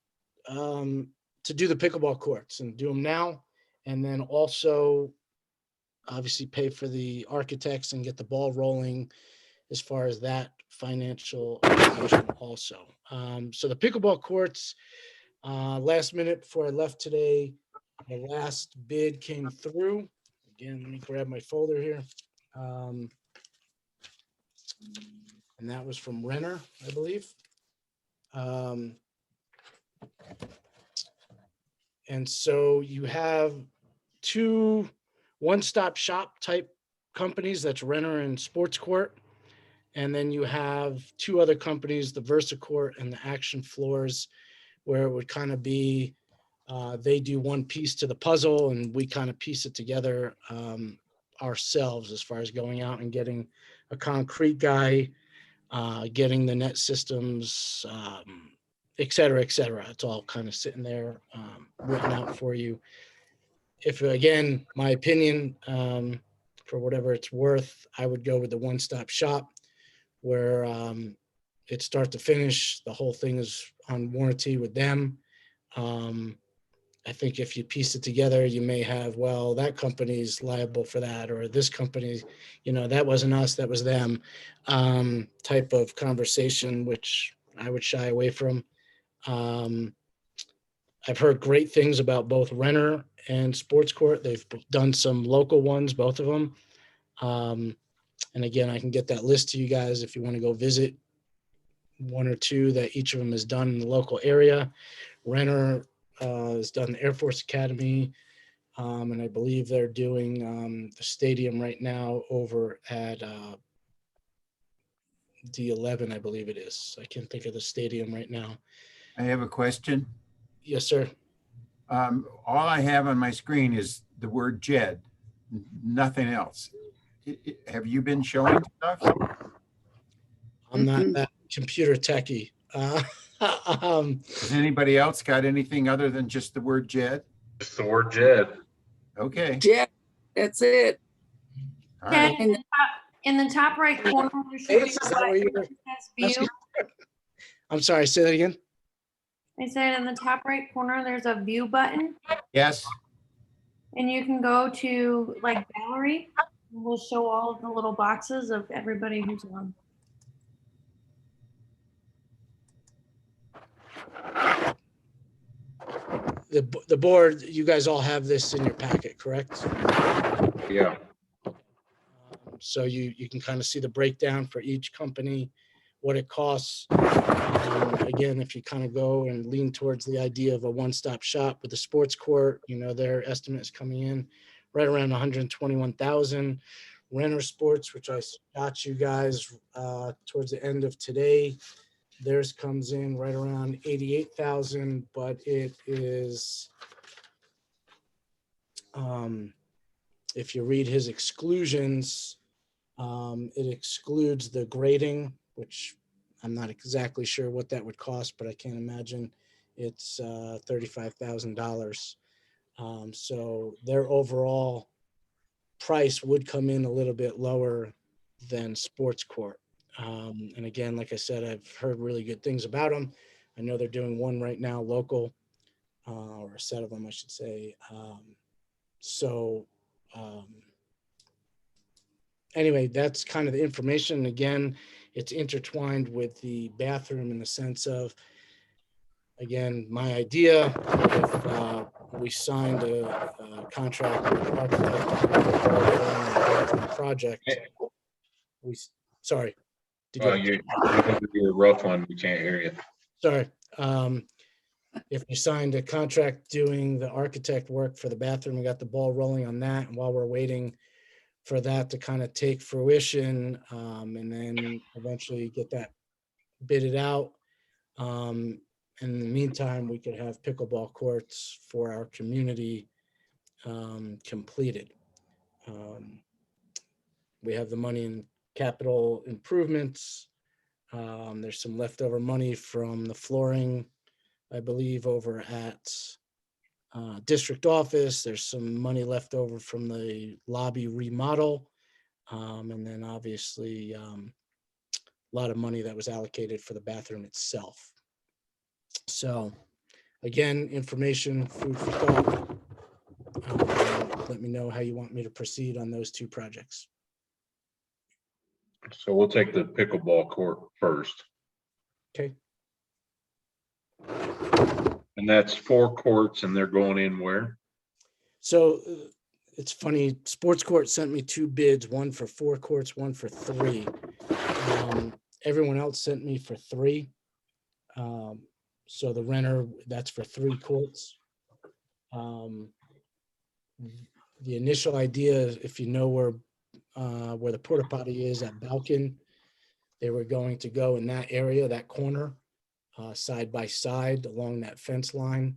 to do the pickleball courts and do them now. And then also obviously pay for the architects and get the ball rolling as far as that financial also. So the pickleball courts, last minute before I left today, the last bid came through. Again, let me grab my folder here. And that was from Renner, I believe. And so you have two one-stop shop type companies, that's Renner and Sports Court. And then you have two other companies, the VersaCourt and the Action Floors, where it would kind of be, they do one piece to the puzzle and we kind of piece it together ourselves as far as going out and getting a concrete guy, getting the net systems, et cetera, et cetera. It's all kind of sitting there written out for you. If, again, my opinion, for whatever it's worth, I would go with the one-stop shop where it's start to finish. The whole thing is on warranty with them. I think if you piece it together, you may have, well, that company's liable for that, or this company, that wasn't us, that was them, type of conversation, which I would shy away from. I've heard great things about both Renner and Sports Court. They've done some local ones, both of them. And again, I can get that list to you guys if you want to go visit one or two that each of them has done in the local area. Renner has done the Air Force Academy, and I believe they're doing the stadium right now over at D11, I believe it is. I can't think of the stadium right now. I have a question. Yes, sir. All I have on my screen is the word JED, nothing else. Have you been showing stuff? I'm not that computer techie. Has anybody else got anything other than just the word JED? Just the word Jed. Okay. Yeah, that's it. All right. In the top right corner, there should be Is that what you were says view. I'm sorry, say that again. I said in the top right corner, there's a view button, Yes. and you can go to like gallery. And we'll show all of the little boxes of everybody who's on. The board, you guys all have this in your packet, correct? Yeah, So you can kind of see the breakdown for each company, what it costs. Again, if you kind of go and lean towards the idea of a one-stop shop with the sports court, their estimate is coming in right around 121,000. Renter Sports, which I got you guys towards the end of today, theirs comes in right around 88,000, but it is, if you read his exclusions, it excludes the grading, which I'm not exactly sure what that would cost, but I can't imagine it's $35,000. So their overall price would come in a little bit lower than Sports Court. And again, like I said, I've heard really good things about them. I know they're doing one right now local, or a set of them, I should say. Anyway, that's kind of the information. Again, it's intertwined with the bathroom in the sense of, again, my idea, if we signed a contract with the architect to do the bathroom project, sorry. Did you well, you're a rough one. We can't hear you. Sorry. If you signed a contract doing the architect work for the bathroom, we got the ball rolling on that. And while we're waiting for that to kind of take fruition, and then eventually get that bidded out. In the meantime, we could have pickleball courts for our community completed. We have the money in capital improvements. There's some leftover money from the flooring, I believe, over at district office. There's some money left over from the lobby remodel. And then obviously a lot of money that was allocated for the bathroom itself. So again, information, food for thought. Let me know how you want me to proceed on those two projects. So we'll take the pickleball court first. Okay. And that's 4 courts and they're going in where? So it's funny, Sports Court sent me 2 bids, one for 4 courts, one for 3. Everyone else sent me for 3. So the renter, that's for 3 courts. The initial idea, if you know where the porta potty is at Balkan, they were going to go in that area, that corner, side by side along that fence line,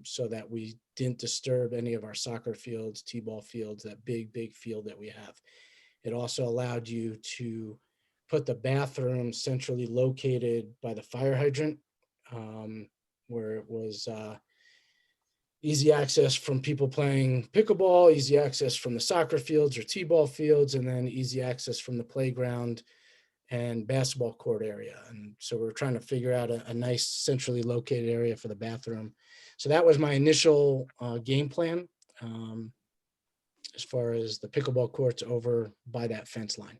so that we didn't disturb any of our soccer fields, t-ball fields, that big field that we have. It also allowed you to put the bathroom centrally located by the fire hydrant, where it was easy access from people playing pickleball, easy access from the soccer fields or t-ball fields, and then easy access from the playground and basketball court area. And so we're trying to figure out a nice centrally located area for the bathroom. So that was my initial game plan, as far as the pickleball courts over by that fence line.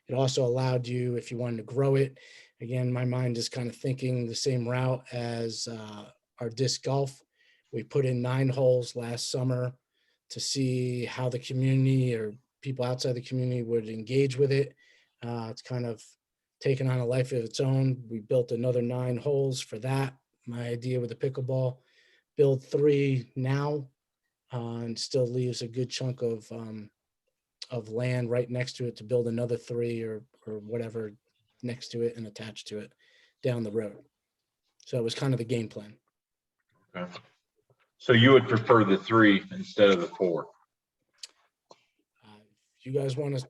It also allowed you, if you wanted to grow it, again, my mind is kind of thinking the same route as our disc golf. We put in 9 holes last summer to see how the community or people outside the community would engage with it. It's kind of taken on a life of its own. We built another 9 holes for that. My idea with the pickleball, build 3 now, and still leaves a good chunk of land right next to it to build another 3 or whatever next to it and attached to it down the road. So it was kind of the game plan. Okay. So you would prefer the 3 instead of the 4? If you guys want to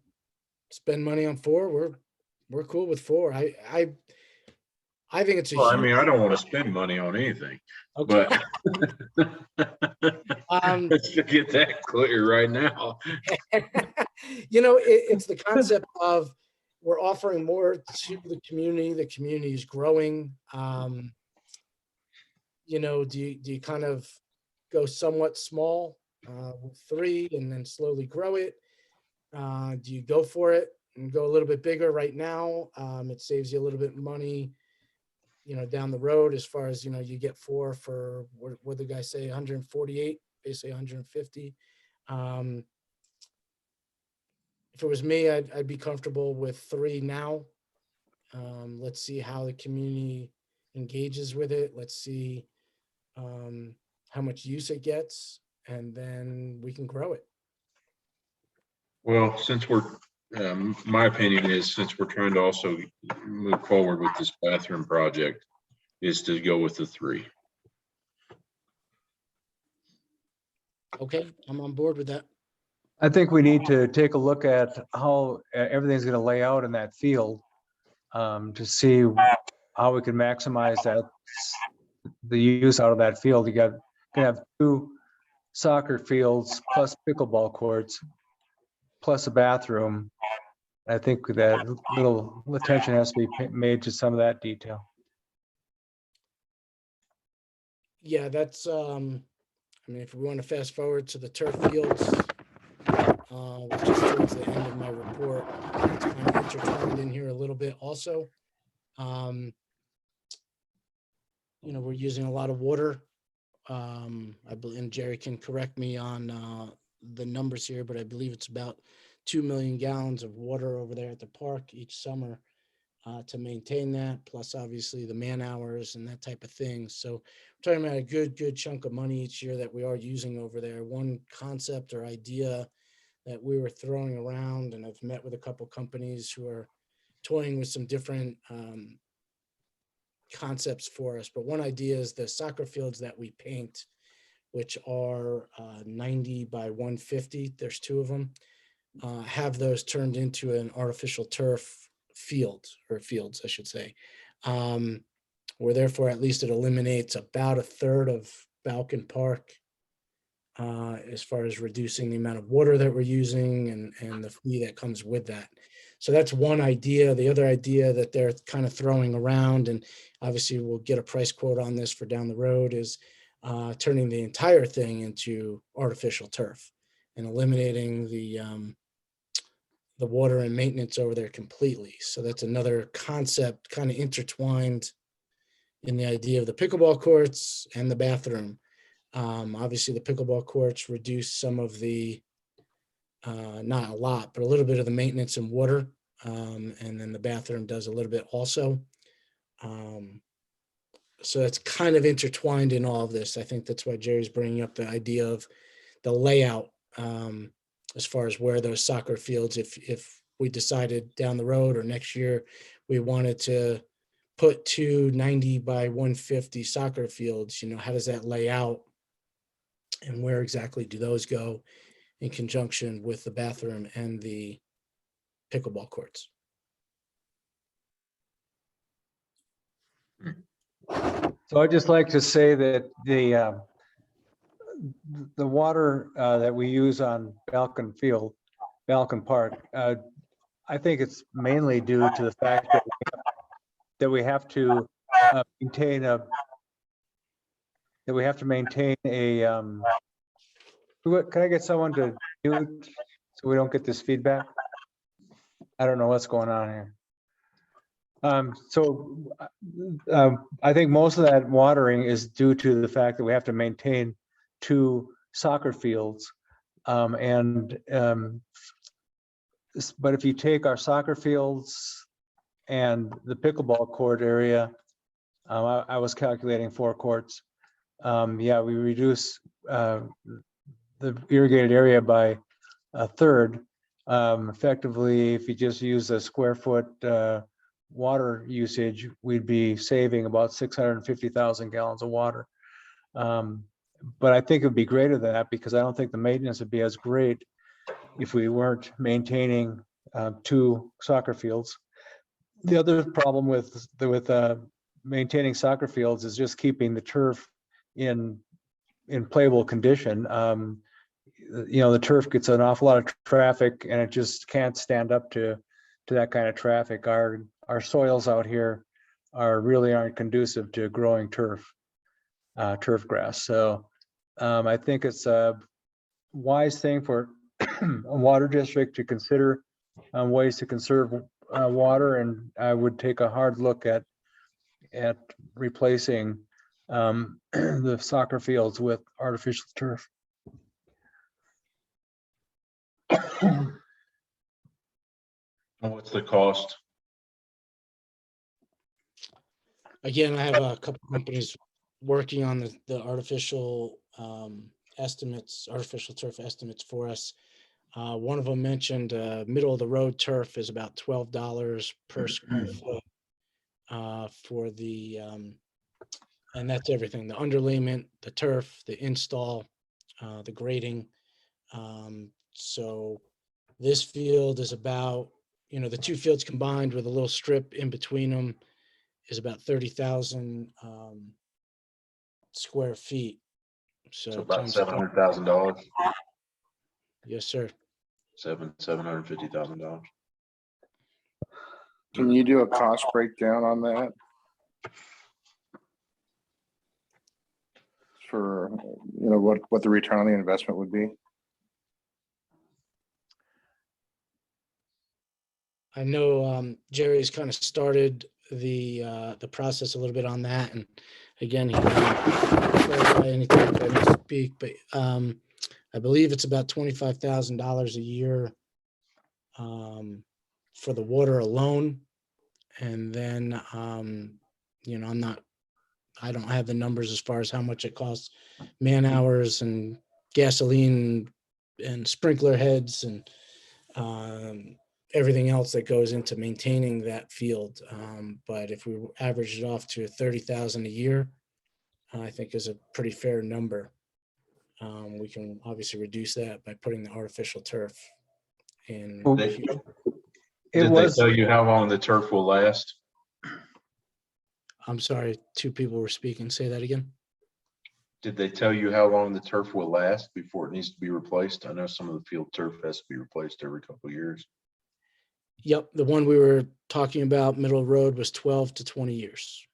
spend money on 4, we're cool with 4. I think it's a Well, I huge, mean, I don't want to spend money on anything, okay. but let's get that clear right now. It's the concept of we're offering more to the community. The community is growing. do you kind of go somewhat small with 3 and then slowly grow it? Do you go for it and go a little bit bigger right now? It saves you a little bit of money, down the road, as far as, you get 4 for what the guys say, 148, basically 150. If it was me, I'd be comfortable with 3 now. Let's see how the community engages with it. Let's see how much use it gets, and then we can grow it. Well, since my opinion is, since we're trying to also move forward with this bathroom project, is to go with the 3. Okay, I'm on board with that. I think we need to take a look at how everything's going to lay out in that field to see how we can maximize the use out of that field. You got gonna have 2 soccer fields plus pickleball courts plus a bathroom. I think that little attention has to be made to some of that detail. Yeah, that's if we want to fast forward to the turf fields, which is towards the end of my report, it's kind of intertwined in here a little bit also. We're using a lot of water. I believe, and Jerry can correct me on the numbers here, but I believe it's about 2 million gallons of water over there at the park each summer to maintain that, plus obviously the man hours and that type of thing. So we're talking about a good chunk of money each year that we are using over there. One concept or idea that we were throwing around, and I've met with a couple companies who are toying with some different concepts for us. But one idea is the soccer fields that we paint, which are 90 by 150. There's 2 of them. Have those turned into an artificial turf field, or fields, I should say. Where therefore, at least it eliminates about 1/3 of Balkan Park as far as reducing the amount of water that we're using and the fee that comes with that. So that's one idea. The other idea that they're kind of throwing around, and obviously we'll get a price quote on this for down the road, is turning the entire thing into artificial turf and eliminating the water and maintenance over there completely. So that's another concept kind of intertwined in the idea of the pickleball courts and the bathroom. Obviously the pickleball courts reduce some of the, not a lot, but a little bit of the maintenance and water. And then the bathroom does a little bit also. So it's kind of intertwined in all of this. I think that's why Jerry's bringing up the idea of the layout as far as where those soccer fields, if we decided down the road or next year, we wanted to put 2 90 by 150 soccer fields, how does that lay out? And where exactly do those go in conjunction with the bathroom and the pickleball courts? So I'd just like to say that the water that we use on Balkan Park, I think it's mainly due to the fact that we have to maintain a can I get someone to mute so we don't get this feedback? I don't know what's going on here. I think most of that watering is due to the fact that we have to maintain 2 soccer fields. But if you take our soccer fields and the pickleball court area, I was calculating 4 courts. Yeah, we reduce the irrigated area by 1/3. Effectively, if you just use a square foot water usage, we'd be saving about 650,000 gallons of water. But I think it'd be greater than that, because I don't think the maintenance would be as great if we weren't maintaining 2 soccer fields. The other problem with maintaining soccer fields is just keeping the turf in playable condition. The turf gets an awful lot of traffic, and it just can't stand up to that kind of traffic. Our soils out here really aren't conducive to growing turf. turf grass. So I think it's a wise thing for a water district to consider ways to conserve water, and I would take a hard look at replacing the soccer fields with artificial turf. And what's the cost? Again, I have a couple companies working on the artificial estimates, artificial turf estimates for us. One of them mentioned middle of the road turf is about $12 per square foot for the, and that's everything, the underlayment, the turf, the install, the grading. So this field is about, the two fields combined with a little strip in between them is about 30,000 square feet. So about times $700,000, Yes, sir. $750,000. Can you do a cost breakdown on that? For, what the return on the investment would be? I know Jerry's kind of started the process a little bit on that, and again, he can clarify anything if I misspeak, but I believe it's about $25,000 a year for the water alone, and then I don't have the numbers as far as how much it costs, man hours and gasoline and sprinkler heads and everything else that goes into maintaining that field. But if we average it off to 30,000 a year, I think is a pretty fair number. We can obviously reduce that by putting the artificial turf in. Well, Did It they was, tell you how long the turf will last? I'm sorry, two people were speaking. Say that again. Did they tell you how long the turf will last before it needs to be replaced? I know some of the field turf has to be replaced every couple of years. Yep, the one we were talking about, Middle Road, was 12 to 20 years.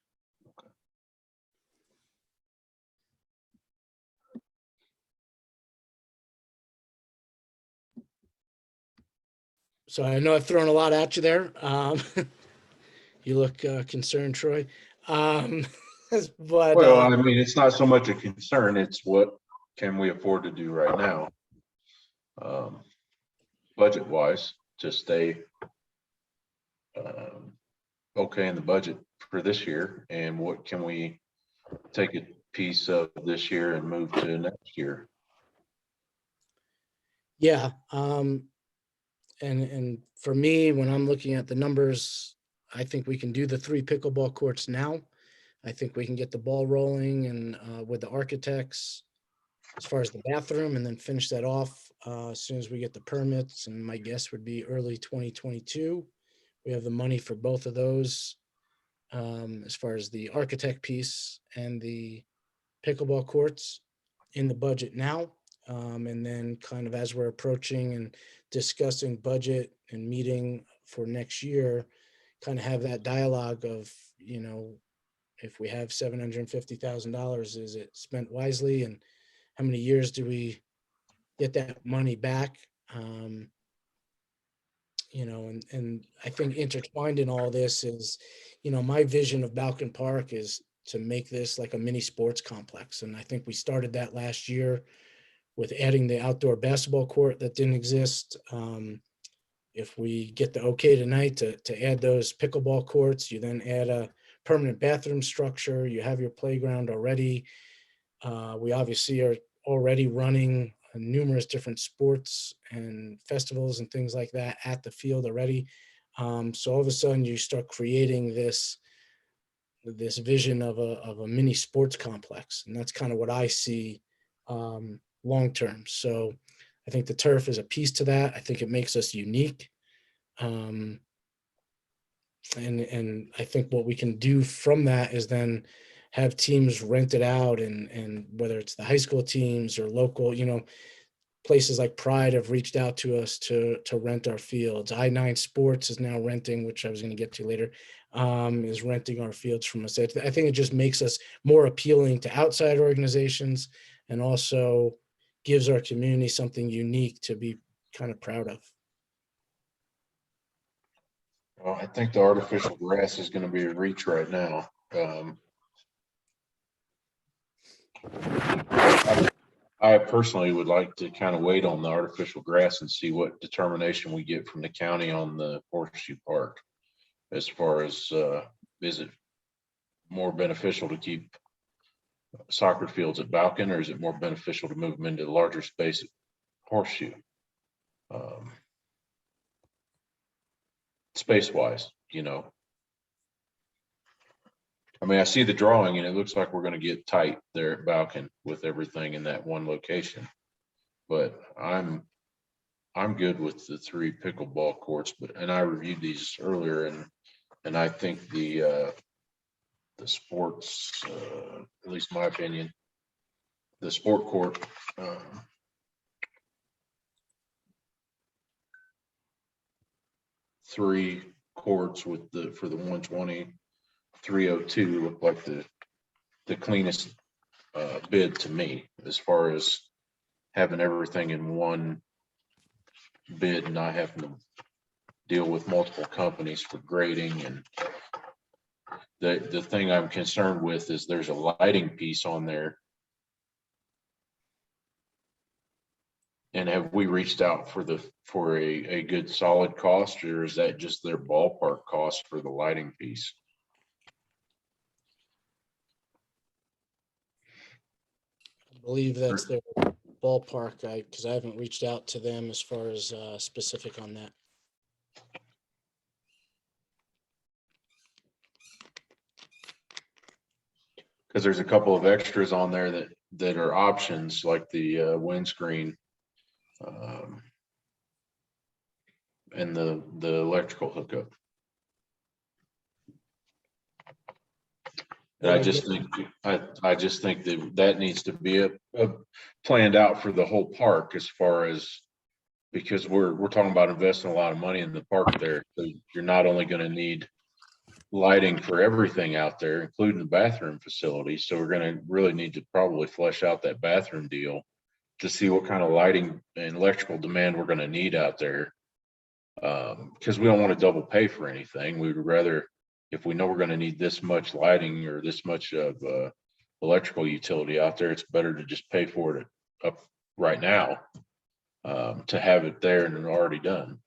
So I know I've thrown a lot at you there. You look concerned, Troy. But Well, I mean, it's not so much a concern, it's what can we afford to do right now? Budget wise, to stay okay in the budget for this year, and what can we take a piece of this year and move to next year? yeah, and for me, when I'm looking at the numbers, I think we can do the 3 pickleball courts now. I think we can get the ball rolling and with the architects as far as the bathroom, and then finish that off as soon as we get the permits. And my guess would be early 2022. We have the money for both of those as far as the architect piece and the pickleball courts in the budget now. And then kind of as we're approaching and discussing budget and meeting for next year, kind of have that dialogue of, if we have $750,000, is it spent wisely, and how many years do we get that money back? And I think intertwined in all this is, my vision of Balkan Park is to make this like a mini sports complex. And I think we started that last year with adding the outdoor basketball court that didn't exist. If we get the okay tonight to add those pickleball courts, you then add a permanent bathroom structure, you have your playground already. We obviously are already running numerous different sports and festivals and things like that at the field already. So all of a sudden you start creating this vision of a mini sports complex. And that's kind of what I see long term. So I think the turf is a piece to that. I think it makes us unique. And I think what we can do from that is then have teams rent it out, and whether it's the high school teams or local, places like Pride have reached out to us to rent our fields. I-9 Sports is now renting, which I was going to get to later, is renting our fields from us. I think it just makes us more appealing to outside organizations and also gives our community something unique to be kind of proud of. Well, I think the artificial grass is going to be a reach right now. I personally would like to kind of wait on the artificial grass and see what determination we get from the county on the Horseshoe Park. As far as, is it more beneficial to keep soccer fields at Balkan, or is it more beneficial to move them into the larger space at Horseshoe? Space wise, you know. I mean, I see the drawing and it looks like we're going to get tight there at Balkan with everything in that one location. But I'm good with the 3 pickleball courts, and I reviewed these earlier, and I think the sports, at least my opinion, the sport court, 3 courts with for the 120, 302 look like the cleanest bid to me, as far as having everything in one bid and not having to deal with multiple companies for grading. And the thing I'm concerned with is there's a lighting piece on there. And have we reached out for a good solid cost, or is that just their ballpark cost for the lighting piece? I believe that's their ballpark, because I haven't reached out to them as far as specific on that. Because there's a couple of extras on there that are options, like the windscreen, and the electrical hookup. And I just think that needs to be planned out for the whole park, as far as, because we're talking about investing a lot of money in the park there. So you're not only going to need lighting for everything out there, including the bathroom facility. So we're going to really need to probably flesh out that bathroom deal to see what kind of lighting and electrical demand we're going to need out there. Because we don't want to double pay for anything. We would rather, if we know we're going to need this much lighting or this much of electrical utility out there, it's better to just pay for it up right now, to have it there and already done.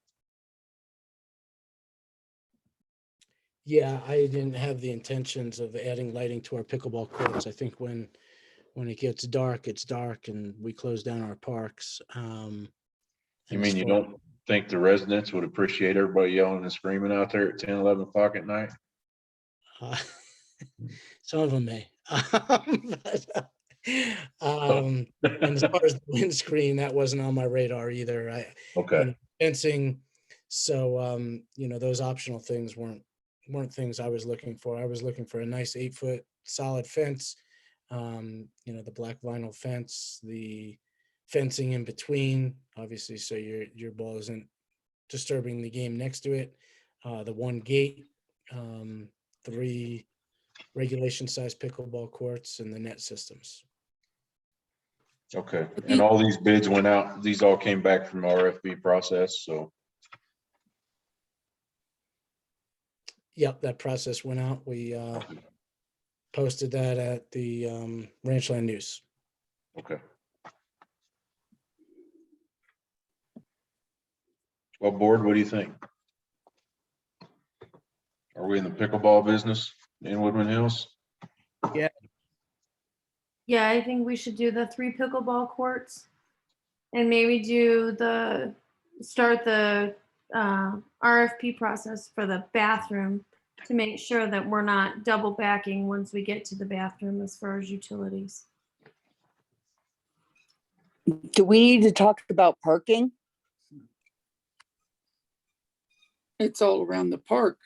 Yeah, I didn't have the intentions of adding lighting to our pickleball courts. I think when it gets dark, it's dark, and we close down our parks. You mean you don't think the residents would appreciate everybody yelling and screaming out there at 10, 11 o'clock at night? Some of them may. And as far as the windscreen, that wasn't on my radar either. Okay. Fencing. So, those optional things weren't things I was looking for. I was looking for a nice 8-foot solid fence, the black vinyl fence, the fencing in between, obviously, so your ball isn't disturbing the game next to it. The 1 gate, 3 regulation size pickleball courts, and the net systems. Okay. And all these bids went out. These all came back from RFP process. So. Yep, that process went out. We posted that at the Ranchland News. Okay. Well, board, what do you think? Are we in the pickleball business in Woodman Hills? Yeah, I think we should do the 3 pickleball courts and maybe start the RFP process for the bathroom to make sure that we're not double backing once we get to the bathroom as far as utilities. Do we need to talk about parking? It's all around the park.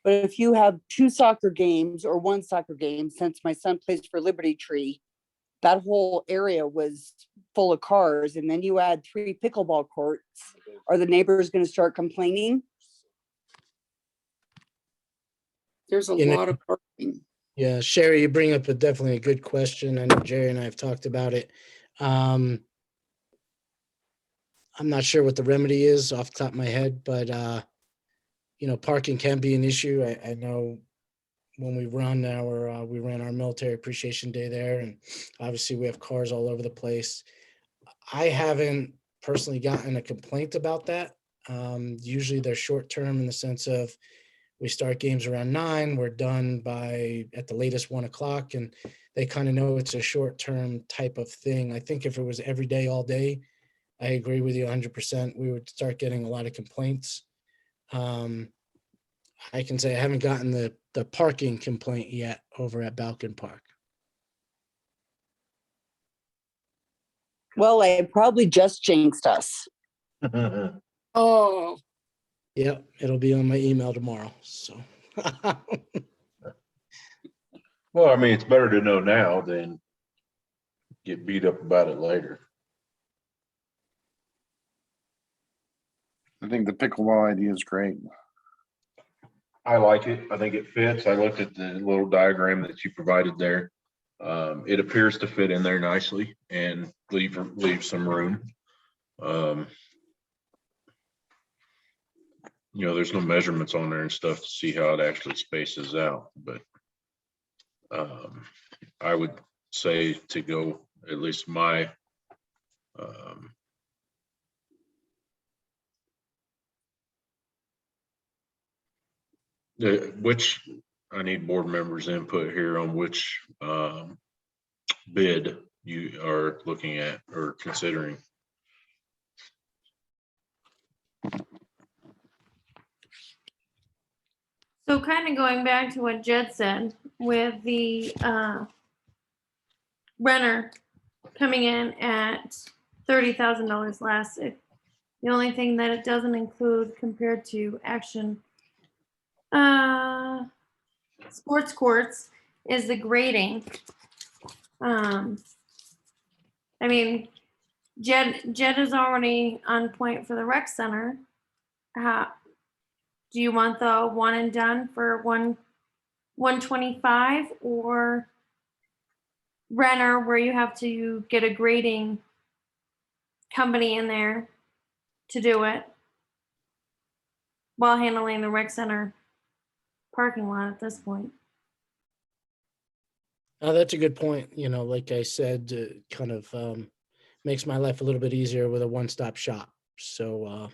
But if you have 2 soccer games or 1 soccer game, since my son plays for Liberty Tree, that whole area was full of cars and then you add 3 pickleball courts, are the neighbors going to start complaining? There's a You know- lot of parking. Yeah, Sherry, you bring up definitely a good question. I know Jerry and I have talked about it. I'm not sure what the remedy is off the top of my head, but parking can be an issue. I know when we ran our military appreciation day there, and obviously we have cars all over the place. I haven't personally gotten a complaint about that. Usually they're short term in the sense of we start games around 9, we're done by at the latest 1 o'clock, and they kind of know it's a short term type of thing. I think if it was every day, all day, I agree with you 100%. We would start getting a lot of complaints. I can say I haven't gotten the parking complaint yet over at Balkan Park. Well, I probably just jinxed us. Oh, Yep, it'll be on my email tomorrow. So Well, I mean, it's better to know now than get beat up about it later. I think the pickleball idea is great. I like it. I think it fits. I looked at the little diagram that you provided there. It appears to fit in there nicely and leave some room. There's no measurements on there and stuff to see how it actually spaces out, but I would say to go, at least my which I need board members' input here on which bid you are looking at or considering. So kind of going back to what Jed said with the Renner coming in at $30,000 less. The only thing that it doesn't include compared to Action sports courts is the grading. I mean, Jed is already on point for the rec center. Do you want the one and done for 125 or Renner where you have to get a grading company in there to do it while handling the rec center parking lot at this point? that's a good point. Like I said, kind of makes my life a little bit easier with a one-stop shop. So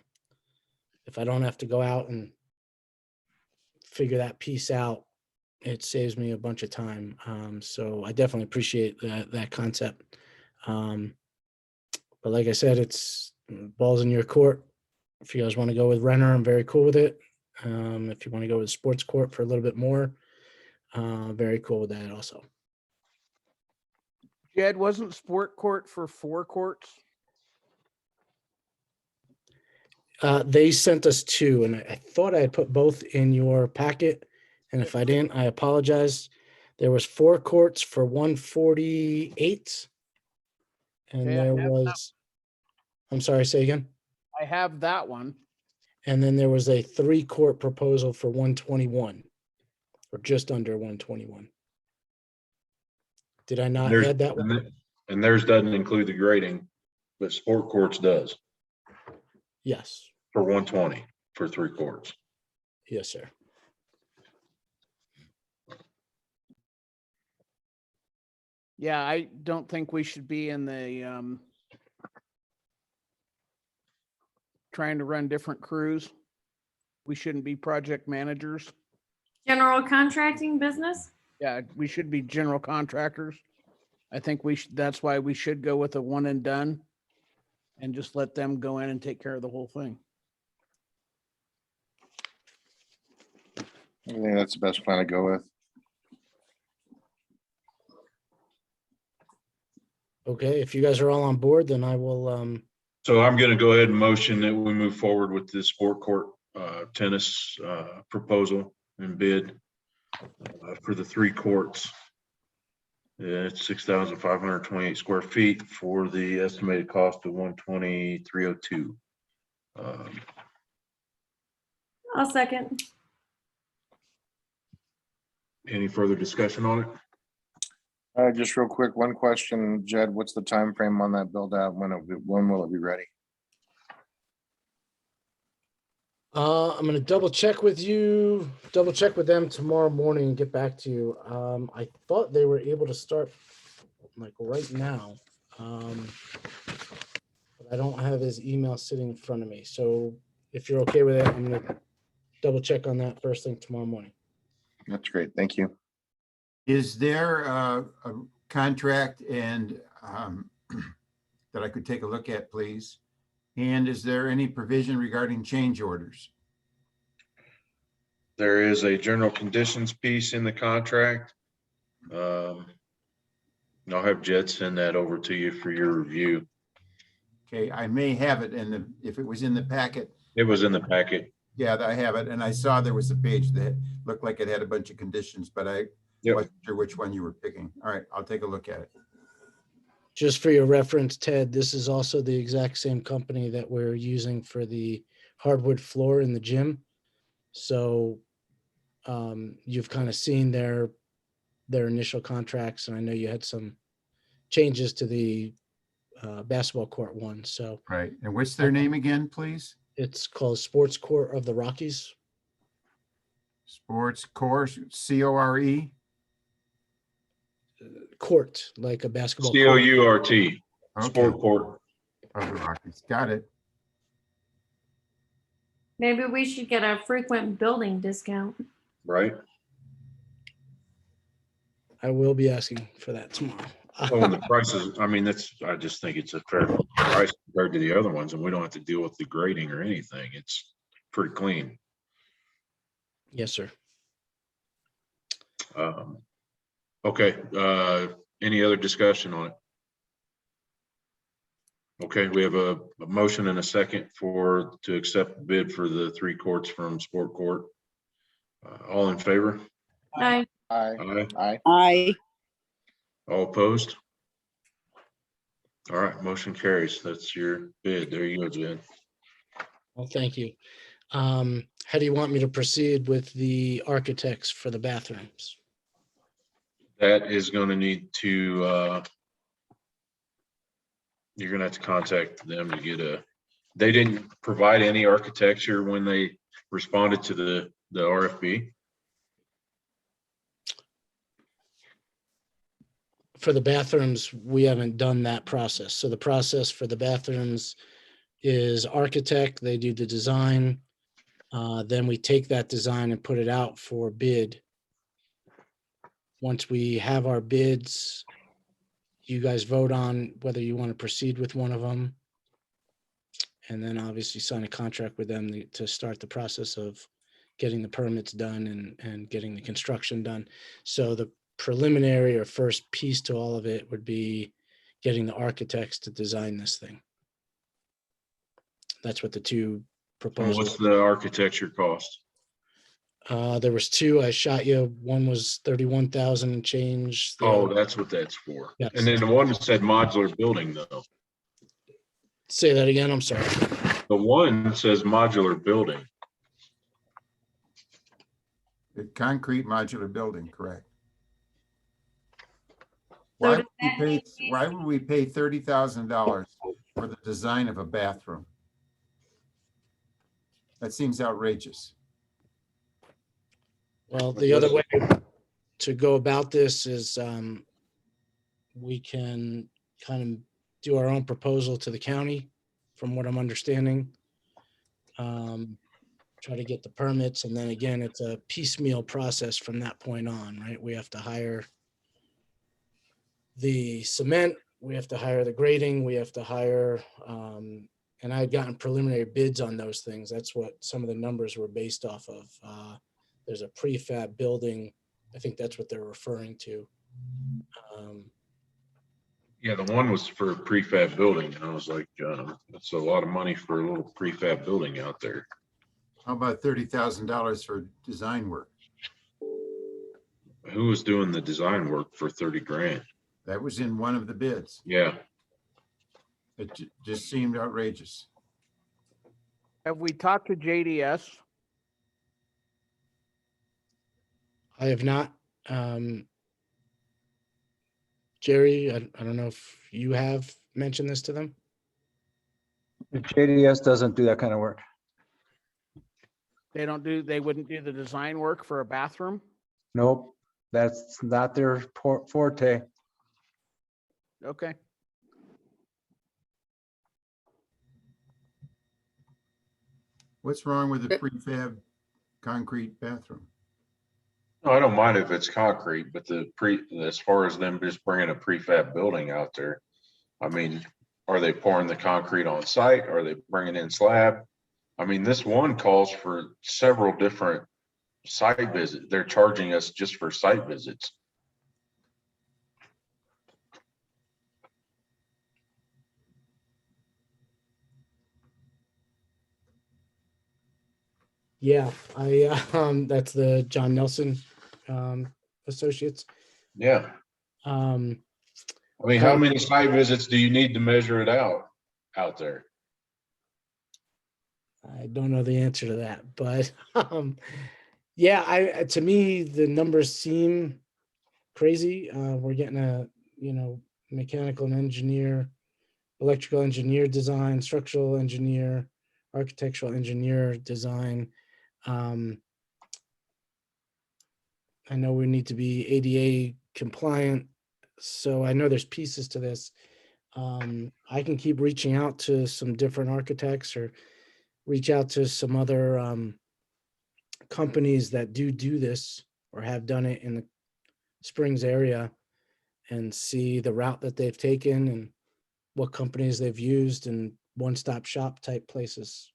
if I don't have to go out and figure that piece out, it saves me a bunch of time. So I definitely appreciate that concept. But like I said, it's balls in your court. If you guys want to go with Renner, I'm very cool with it. If you want to go with sports court for a little bit more, very cool with that also. Jed, wasn't sport court for 4 courts? They sent us 2, and I thought I had put both in your packet. And if I didn't, I apologize. There was 4 courts for 148. And Okay, I there have was, I'm sorry, say again. I have that one. And then there was a 3-court proposal for 121, or just under 121. Did I not add that one? And theirs doesn't include the grading, but sport courts does Yes. for 120 for 3 courts. Yes, sir. Yeah, I don't think we should be in the trying to run different crews. We shouldn't be project managers. General contracting business? Yeah, we should be general contractors. I think that's why we should go with a one and done and just let them go in and take care of the whole thing. I think that's the best plan to go with. Okay, if you guys are all on board, then I will, So I'm going to go ahead and motion that we move forward with this sport court tennis proposal and bid for the 3 courts It's 6,528 square feet for the estimated cost of 12302. I'll second. Any further discussion on it? Just real quick, one question, Jed, what's the time frame on that build out? When will it be ready? I'm gonna double check with them tomorrow morning and get back to you. I thought they were able to start like right now. But I don't have his email sitting in front of me. So if you're okay with it, I'm gonna double check on that first thing tomorrow morning. That's great. Thank you. Is there a contract and that I could take a look at, please? And is there any provision regarding change orders? There is a general conditions piece in the contract. I'll have Jed send that over to you for your review. Okay, I may have it in the, if it was in the packet. It was in the packet. Yeah, I have it. And I saw there was a page that looked like it had a bunch of conditions, but I wasn't sure which one you were picking. All right, I'll take a look at it. Just for your reference, Ted, this is also the exact same company that we're using for the hardwood floor in the gym. So you've kind of seen their initial contracts, and I know you had some changes to the basketball court one. So Right. And what's their name again, please? it's called Sports Court of the Rockies. Sports Course, C-O-R-E? Court, like a basketball court. COURT, Okay. Sport Court. Of the Rockies. Got it. Maybe we should get a frequent building discount. Right. I will be asking for that tomorrow. Oh, and the prices, I mean, I just think it's a fair price compared to the other ones, and we don't have to deal with the grading or anything. It's pretty clean. Yes, sir. Okay, any other discussion on it? Okay, we have a motion and a second to accept the bid for the 3 courts from Sport Court. All in favor? Aye. Aye. Aye. Aye. Aye. All opposed? All right, motion carries. That's your bid. There you go, Jen. Well, thank you. How do you want me to proceed with the architects for the bathrooms? That is going to need to, you're going to have to contact them to get they didn't provide any architecture when they responded to the RFP. For the bathrooms, we haven't done that process. So the process for the bathrooms is architect, they do the design. Then we take that design and put it out for bid. Once we have our bids, you guys vote on whether you want to proceed with one of them. And then obviously sign a contract with them to start the process of getting the permits done and getting the construction done. So the preliminary or first piece to all of it would be getting the architects to design this thing. That's what the two proposals. What's the architecture cost? There was 2 I shot you. One was 31,000 and change. The Oh, other- that's what that's for. Yes. And then the one that said modular building though. Say that again. I'm sorry. The one says modular building. The concrete modular building, correct. So does that mean Why would we pay $30,000 for the design of a bathroom? That seems outrageous. Well, the other way to go about this is we can kind of do our own proposal to the county, from what I'm understanding. Try to get the permits, and then again, it's a piecemeal process from that point on, right? We have to hire the cement, we have to hire the grading, we have to hire, and I had gotten preliminary bids on those things. That's what some of the numbers were based off of. There's a prefab building. I think that's what they're referring to. Yeah, the one was for a prefab building, and I was like, that's a lot of money for a little prefab building out there. How about $30,000 for design work? who was doing the design work for 30 grand? That was in one of the bids. Yeah, It just seemed outrageous. Have we talked to JDS? I have not. Jerry, I don't know if you have mentioned this to them. The JDS doesn't do that kind of work. They wouldn't do the design work for a bathroom? Nope, that's not their forte. Okay. What's wrong with a prefab concrete bathroom? no, I don't mind if it's concrete, but as far as them just bringing a prefab building out there, I mean, are they pouring the concrete on site? Are they bringing in slab? I mean, this one calls for several different site visits. They're charging us just for site visits. Yeah, that's the John Nelson Associates. Yeah. Um, I mean, how many site visits do you need to measure it out there? I don't know the answer to that, but yeah, to me the numbers seem crazy. We're getting a mechanical engineer, electrical engineer design, structural engineer, architectural engineer design. I know we need to be ADA compliant, so I know there's pieces to this. I can keep reaching out to some different architects or reach out to some other companies that do this or have done it in the Springs area and see the route that they've taken and what companies they've used and one-stop shop type places.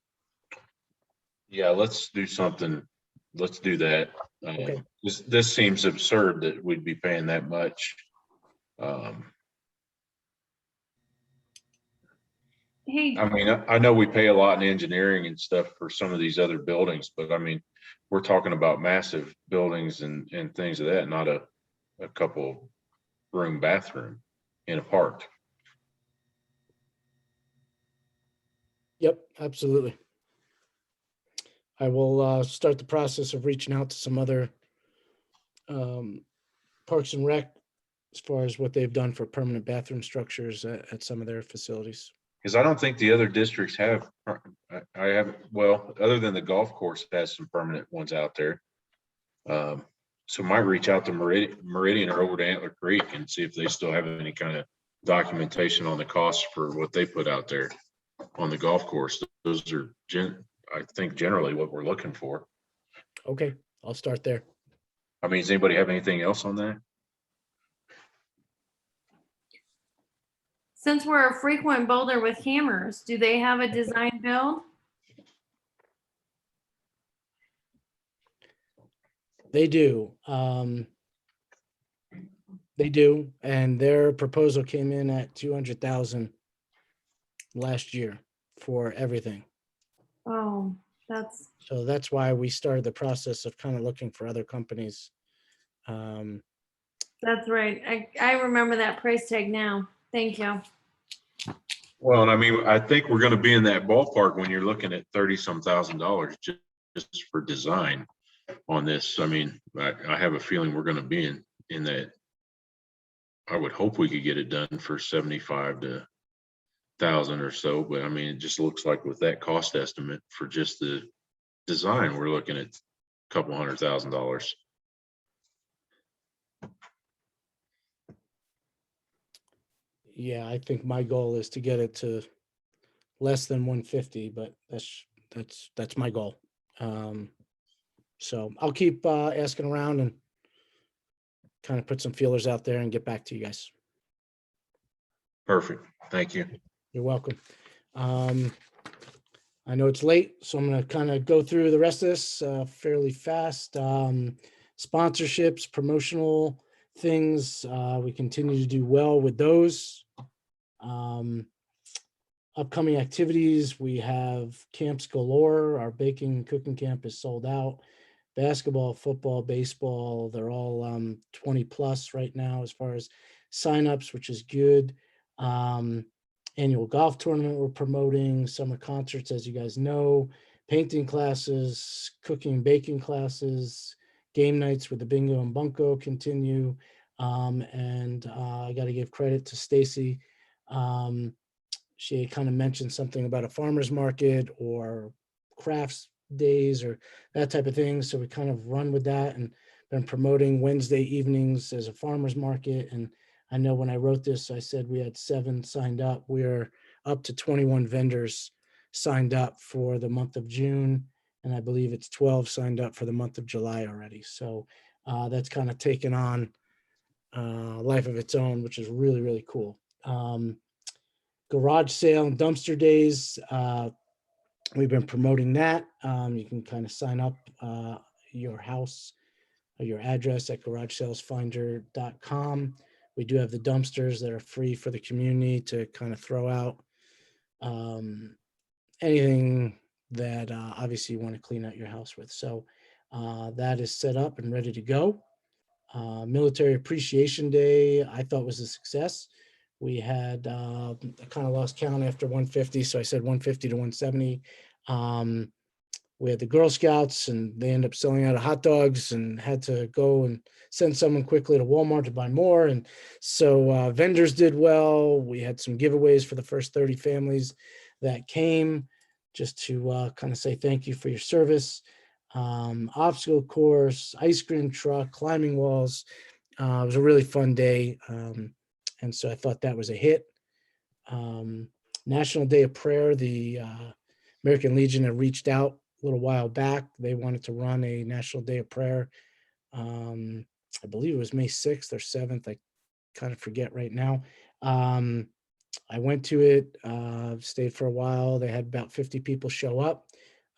Yeah, let's do something. Let's do that. Okay. This seems absurd that we'd be paying that much. Hey, I mean, I know we pay a lot in engineering and stuff for some of these other buildings, but I mean, we're talking about massive buildings and things of that, not a couple room bathroom in a park. Yep, absolutely. I will start the process of reaching out to some other Parks and Rec as far as what they've done for permanent bathroom structures at some of their facilities. Because I don't think the other districts have, I have, well, other than the golf course has some permanent ones out there. So might reach out to Meridian or over to Antler Creek and see if they still have any kind of documentation on the costs for what they put out there on the golf course. Those are, I think, generally what we're looking for. Okay, I'll start there. I mean, does anybody have anything else on that? since we're a frequent builder with hammers, do they have a design build? They do. They do, and their proposal came in at 200,000 last year for everything. Oh, that's, So that's why we started the process of kind of looking for other companies. that's right. I remember that price tag now. Thank you. Well, and I mean, I think we're going to be in that ballpark when you're looking at $30-some thousand just for design on this. I mean, I have a feeling we're going to be in that. I would hope we could get it done for 75 to 1,000 or so, but I mean, it just looks like with that cost estimate for just the design, we're looking at a couple $100,000. Yeah, I think my goal is to get it to less than 150, but that's my goal. So I'll keep asking around and kind of put some feelers out there and get back to you guys. Perfect. Thank you. You're welcome. I know it's late, so I'm going to kind of go through the rest of this fairly fast. Sponsorships, promotional things, we continue to do well with those. Upcoming activities, we have camps galore. Our baking and cooking camp is sold out. basketball, football, baseball. They're all 20 plus right now as far as signups, which is good. Annual golf tournament we're promoting, summer concerts, as you guys know, painting classes, cooking and baking classes, game nights with the bingo and bunko continue. And I got to give credit to Stacy. She kind of mentioned something about a farmer's market or crafts days or that type of thing. So we kind of run with that and been promoting Wednesday evenings as a farmer's market. And I know when I wrote this, I said we had 7 signed up. We're up to 21 vendors signed up for the month of June. And I believe it's 12 signed up for the month of July already. So that's kind of taken on life of its own, which is really, really cool. Garage sale and dumpster days. We've been promoting that. You can kind of sign up your house or your address at garagesalesfinder.com. We do have the dumpsters that are free for the community to kind of throw out anything that obviously you want to clean out your house with. So that is set up and ready to go. Military Appreciation Day, I thought was a success. We had, I kind of lost count after 150, so I said 150 to 170. We had the Girl Scouts, and they ended up selling out of hot dogs and had to go and send someone quickly to Walmart to buy more. And so vendors did well. We had some giveaways for the first 30 families that came, just to kind of say thank you for your service. Obstacle course, ice cream truck, climbing walls. It was a really fun day. And so I thought that was a hit. National Day of Prayer, the American Legion had reached out a little while back. They wanted to run a National Day of Prayer. I believe it was May 6th or 7th. I kind of forget right now. I went to it, stayed for a while. They had about 50 people show up.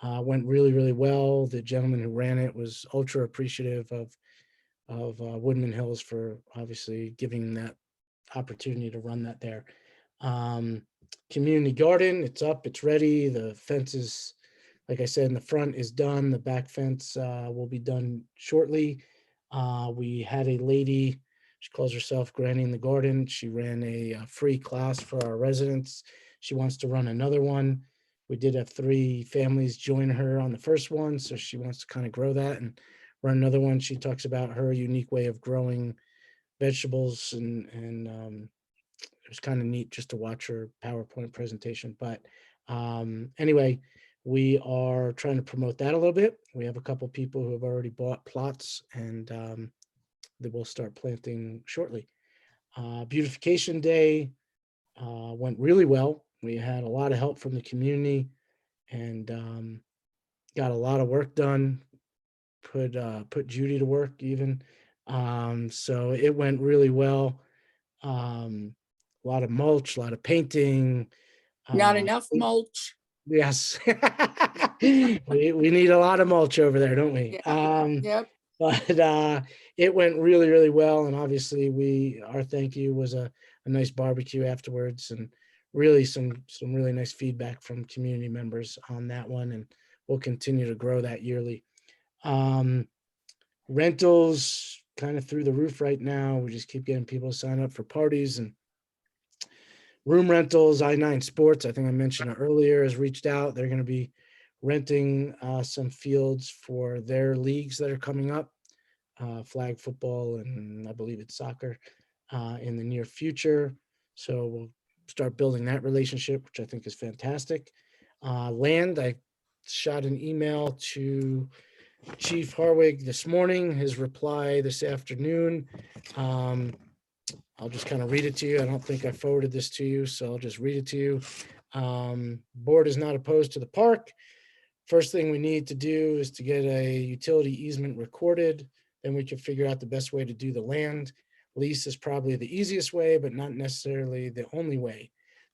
Went really, really well. The gentleman who ran it was ultra appreciative of Woodman Hills for obviously giving that opportunity to run that there. Community garden, it's up, it's ready. The fence is, like I said, in the front is done. The back fence will be done shortly. We had a lady, she calls herself Granny in the Garden. She ran a free class for our residents. She wants to run another one. We did have 3 families join her on the first one, so she wants to kind of grow that and run another one. She talks about her unique way of growing vegetables, and it was kind of neat just to watch her PowerPoint presentation. But anyway, we are trying to promote that a little bit. We have a couple people who have already bought plots, and they will start planting shortly. Beautification Day went really well. We had a lot of help from the community and got a lot of work done. Put Judy to work even. So it went really well. A lot of mulch, a lot of painting. Not enough mulch. Yes. we need a lot of mulch over there, don't we? Yep. But it went really, really well. And obviously our thank you was a nice barbecue afterwards, and really some really nice feedback from community members on that one. And we'll continue to grow that yearly. Rentals kind of through the roof right now. We just keep getting people to sign up for parties and room rentals. I-9 Sports, I think I mentioned it earlier, has reached out. They're going to be renting some fields for their leagues that are coming up, flag football, and I believe it's soccer in the near future. So we'll start building that relationship, which I think is fantastic. Land, I shot an email to Chief Harwig this morning, his reply this afternoon. I'll just kind of read it to you. I don't think I forwarded this to you, so I'll just read it to you. Board is not opposed to the park. First thing we need to do is to get a utility easement recorded. Then we can figure out the best way to do the land. Lease is probably the easiest way, but not necessarily the only way.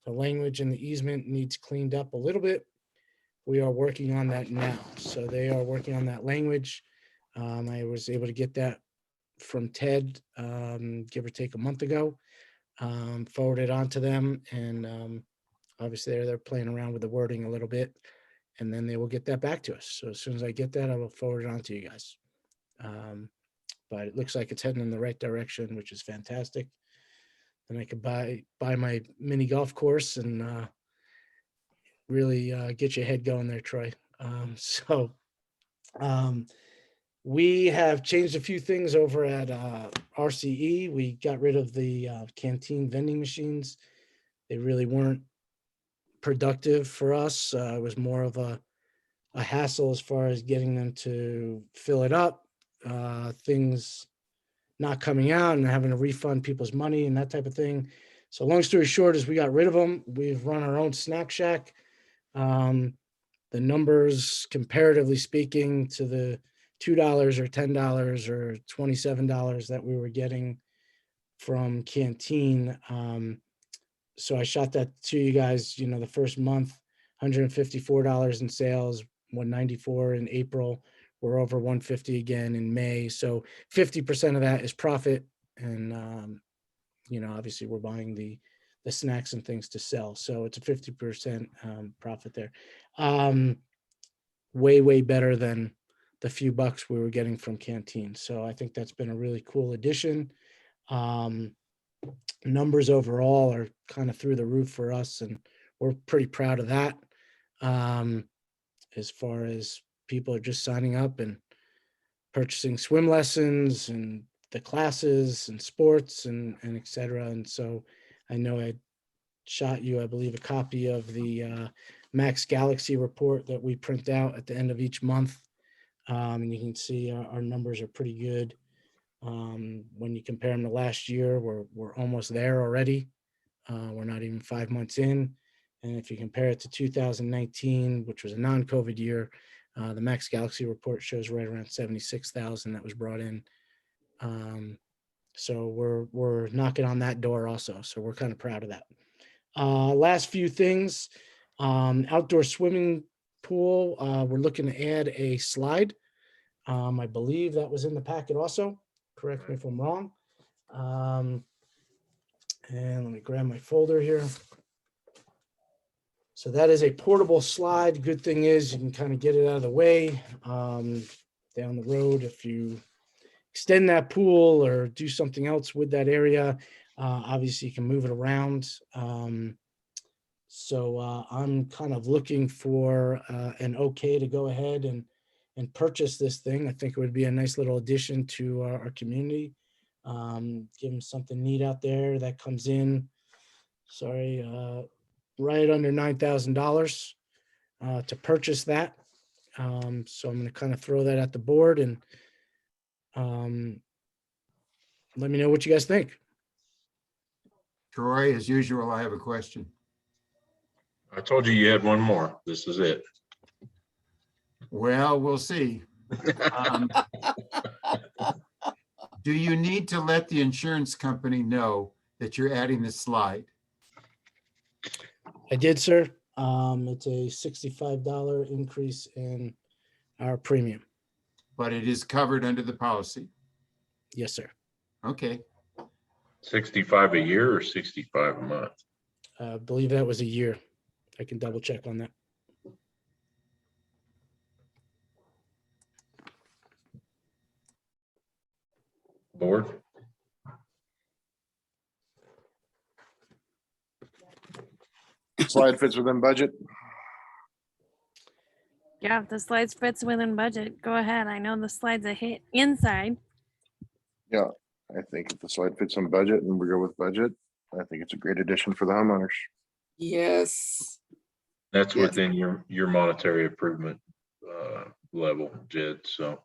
The language in the easement needs cleaned up a little bit. We are working on that now. So they are working on that language. I was able to get that from Ted, give or take a month ago, forwarded on to them. And obviously they're playing around with the wording a little bit. and then they will get that back to us. So as soon as I get that, I will forward it on to you guys. But it looks like it's heading in the right direction, which is fantastic. Then I could buy my mini golf course and really get your head going there, Troy. We have changed a few things over at RCE. We got rid of the canteen vending machines. They really weren't productive for us. It was more of a hassle as far as getting them to fill it up, things not coming out and having to refund people's money and that type of thing. So long story short is we got rid of them. We've run our own snack shack. The numbers, comparatively speaking, to the $2 or $10 or $27 that we were getting from canteen. So I shot that to you guys, the first month, $154 in sales, 194 in April. We're over 150 again in May. So 50% of that is profit. And, obviously we're buying the snacks and things to sell. So it's a 50% profit there. Way, way better than the few bucks we were getting from canteen. So I think that's been a really cool addition. Numbers overall are kind of through the roof for us, and we're pretty proud of that. As far as people are just signing up and purchasing swim lessons and the classes and sports and et cetera. And so I know I shot you, I believe, a copy of the Max Galaxy report that we print out at the end of each month. And you can see our numbers are pretty good. When you compare them to last year, we're almost there already. We're not even 5 months in. And if you compare it to 2019, which was a non-COVID year, the Max Galaxy report shows right around 76,000 that was brought in. So we're knocking on that door also. So we're kind of proud of that. Last few things, outdoor swimming pool. We're looking to add a slide. I believe that was in the packet also. Correct me if I'm wrong. And let me grab my folder here. So that is a portable slide. Good thing is you can kind of get it out of the way down the road if you extend that pool or do something else with that area. Obviously, you can move it around. So I'm kind of looking for an okay to go ahead and purchase this thing. I think it would be a nice little addition to our community. Give them something neat out there that comes in. Right under $9,000 to purchase that. So I'm going to kind of throw that at the board and let me know what you guys think. Troy, as usual, I have a question. I told you you had one more. This is it. Well, we'll see. Do you need to let the insurance company know that you're adding the slide? I did, sir. It's a $65 increase in our premium. But it is covered under the policy. Yes, sir. Okay. 65 a year or 65 a month? I believe that was a year. I can double check on that. Board? Slide fits within budget. Yeah, if the slides fits within budget, go ahead. I know the slides are hit inside. Yeah, I think if the slide fits in budget and we go with budget, I think it's a great addition for the homeowners. Yes. That's Yes. within your monetary improvement level, Jed. So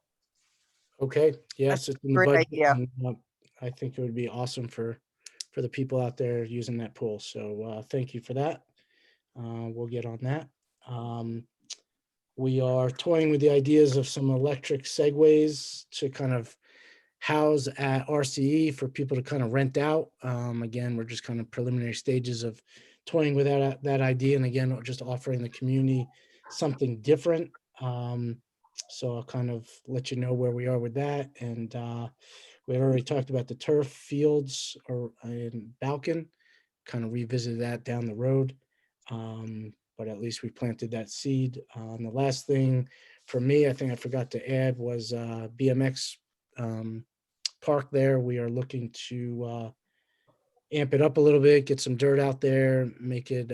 Okay. Yes, it's in the great budget. idea. And, I think it would be awesome for the people out there using that pool. So thank you for that. We'll get on that. We are toying with the ideas of some electric segways to kind of house at RCE for people to kind of rent out. Again, we're just kind of preliminary stages of toying with that idea. And again, just offering the community something different. So I'll kind of let you know where we are with that. And we had already talked about the turf fields or in Balkan, kind of revisit that down the road. but at least we planted that seed. The last thing for me, I think I forgot to add was BMX park there. We are looking to amp it up a little bit, get some dirt out there, make it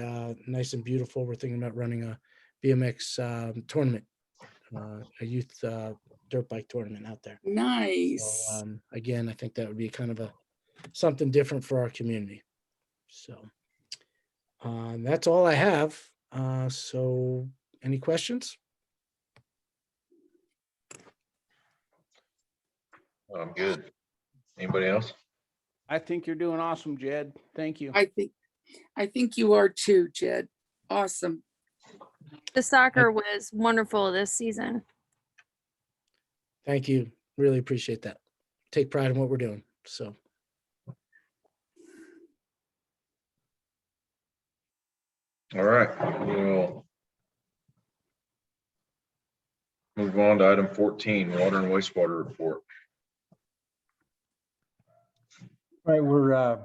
nice and beautiful. We're thinking about running a BMX tournament, a youth dirt bike tournament out there. Nice. So, again, I think that would be kind of something different for our community. So that's all I have. So any questions? I'm good. Anybody else? I think you're doing awesome, Jed. Thank you. I think you are too, Jed. Awesome. The soccer was wonderful this season. Thank you. Really appreciate that. Take pride in what we're doing. So. All right, we'll move on to item 14, water and wastewater report. Right, we're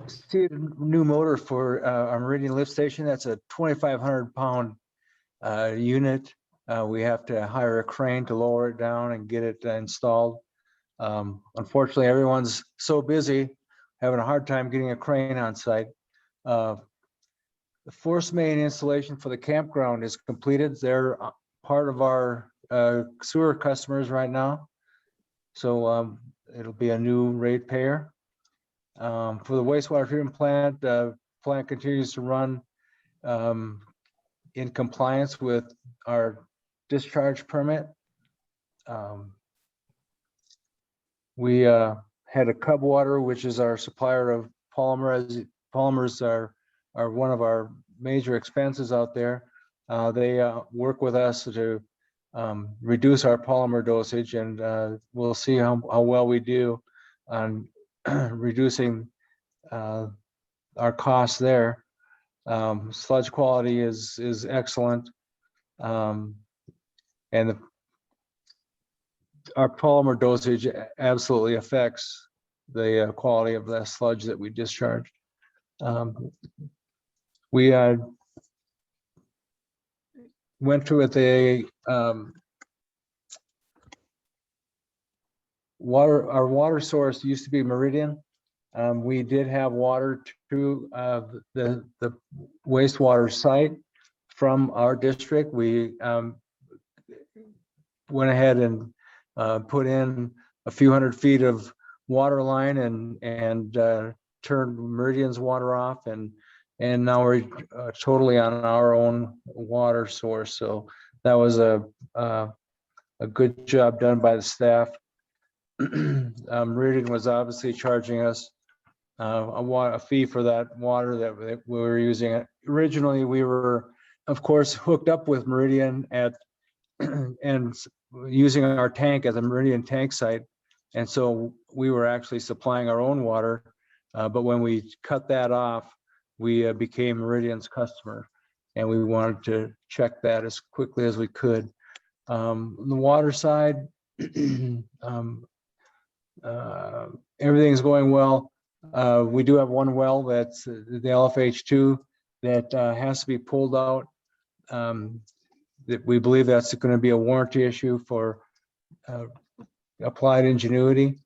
see a new motor for our Meridian lift station. That's a 2,500 pound unit. We have to hire a crane to lower it down and get it installed. Unfortunately, everyone's so busy, having a hard time getting a crane on site. The force main installation for the campground is completed. They're part of our sewer customers right now. So it'll be a new ratepayer. For the wastewater treatment plant, the plant continues to run in compliance with our discharge permit. We had a Cubwater, which is our supplier of polymer, as polymers are one of our major expenses out there. They work with us to reduce our polymer dosage, and we'll see how well we do on reducing our costs there. Sludge quality is excellent, and our polymer dosage absolutely affects the quality of the sludge that we discharge. We went through with a our water source used to be Meridian. We did have water to the wastewater site from our district. We went ahead and put in a few hundred feet of water line and turned Meridian's water off, and now we're totally on our own water source. So that was a good job done by the staff. Meridian was obviously charging us a fee for that water that we were using. Originally, we were, of course, hooked up with Meridian and using our tank as a Meridian tank site. And so we were actually supplying our own water. But when we cut that off, we became Meridian's customer, and we wanted to check that as quickly as we could. On the water side, everything's going well. We do have one well that's the LFH2 that has to be pulled out. That we believe that's going to be a warranty issue for Applied Ingenuity.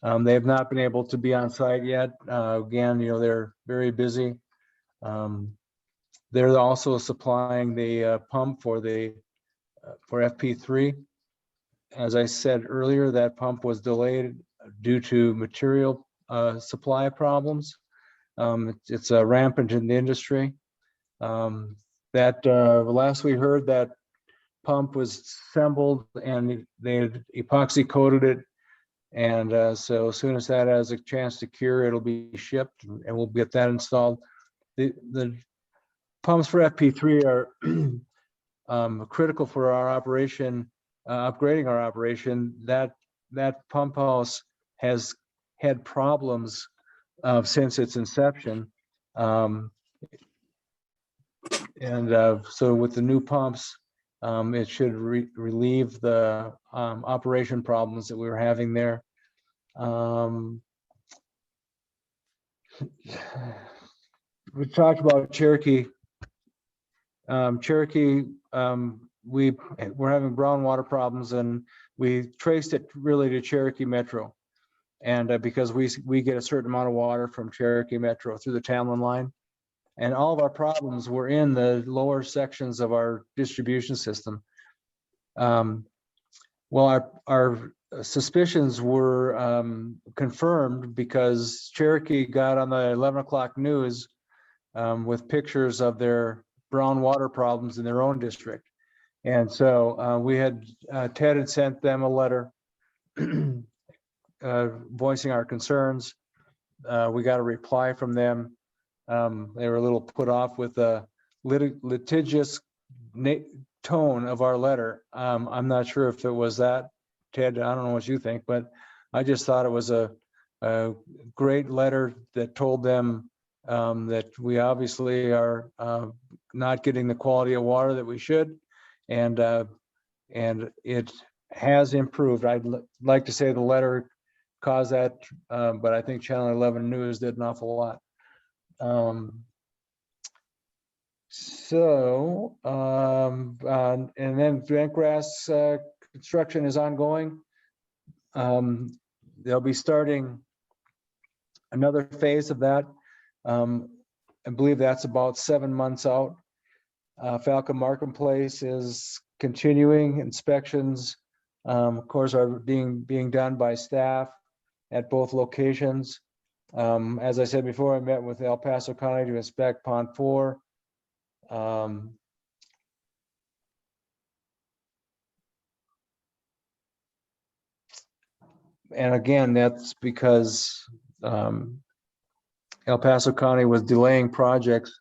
They have not been able to be on site yet. Again, they're very busy. They're also supplying the pump for FP3. As I said earlier, that pump was delayed due to material supply problems. It's rampant in the industry. Last we heard, that pump was assembled and they had epoxy coated it. And so as soon as that has a chance to cure, it'll be shipped and we'll get that installed. The pumps for FP3 are critical for our operation, upgrading our operation. That pump house has had problems since its inception. So with the new pumps, it should relieve the operation problems that we were having there. We talked about Cherokee Cherokee, we're having brown water problems, and we traced it really to Cherokee Metro. And because we get a certain amount of water from Cherokee Metro through the Tamlin line. And all of our problems were in the lower sections of our distribution system. Well, our suspicions were confirmed because Cherokee got on the 11 o'clock news with pictures of their brown water problems in their own district. And so we had, Ted had sent them a letter voicing our concerns. We got a reply from them. They were a little put off with the litigious tone of our letter. I'm not sure if it was that, Ted, I don't know what you think, but I just thought it was a great letter that told them that we obviously are not getting the quality of water that we should, and it has improved. I'd like to say the letter caused that, but I think Channel 11 News did an awful lot. And then Bentgrass construction is ongoing. They'll be starting another phase of that. I believe that's about 7 months out. Falcon Marketplace is continuing. Inspections, of course, are being done by staff at both locations. As I said before, I met with El Paso County to inspect Pond 4. And again, that's because El Paso County was delaying projects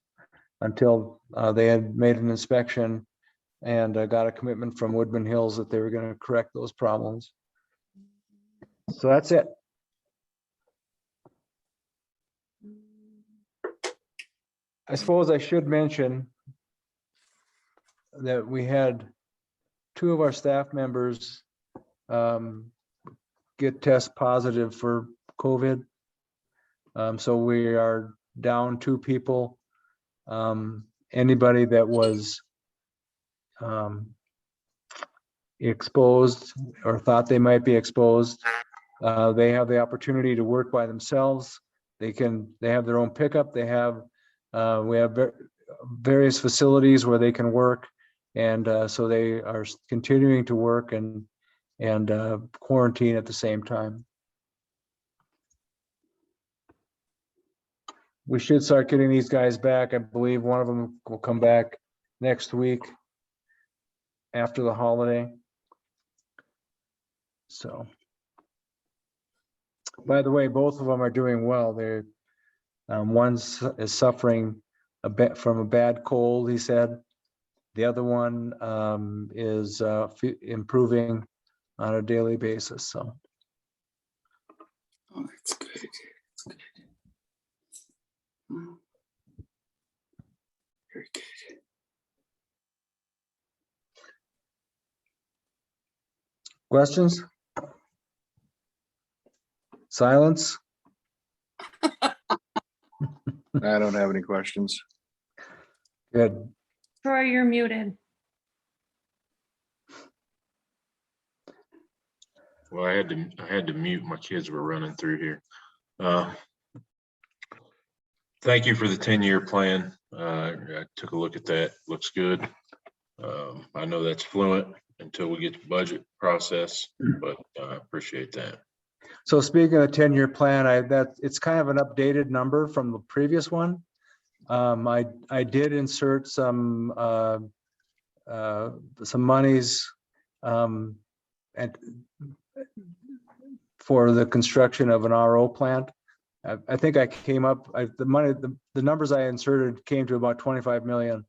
until they had made an inspection and got a commitment from Woodman Hills that they were going to correct those problems. So that's it. I suppose I should mention that we had 2 of our staff members get test positive for COVID. So we are down 2 people. Anybody that was exposed or thought they might be exposed, they have the opportunity to work by themselves. They have their own pickup. We have various facilities where they can work, and so they are continuing to work and quarantine at the same time. We should start getting these guys back. I believe one of them will come back next week after the holiday. So, by the way, both of them are doing well. One is suffering a bit from a bad cold, he said. The other one is improving on a daily basis. So, Oh, that's good. That's good. Oh, very good. questions? Silence? I don't have any questions. Good. Troy, you're muted. Well, I had to mute. My kids were running through here. Thank you for the 10-year plan. I took a look at that. Looks good. I know that's fluent until we get the budget process, but I appreciate that. So speaking of the 10-year plan, it's kind of an updated number from the previous one. I did insert some monies for the construction of an RO plant. I think I came up, the numbers I inserted came to about 25 million.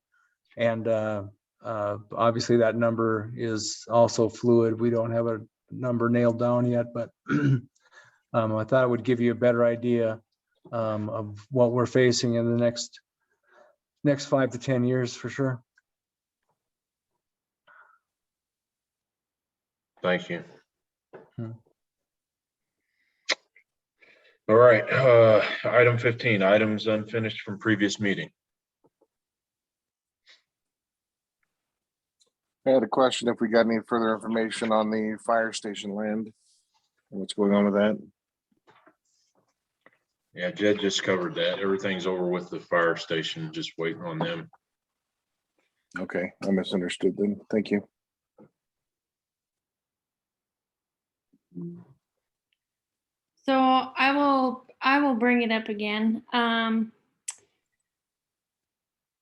And obviously that number is also fluid. We don't have a number nailed down yet, but I thought it would give you a better idea of what we're facing in the next 5 to 10 years for sure. Thank you. All right, item 15, items unfinished from previous meeting. I had a question if we got any further information on the fire station land. What's going on with that? Yeah, Jed just covered that. Everything's over with the fire station, just waiting on them. Okay, I misunderstood then. Thank you. So I will bring it up again. I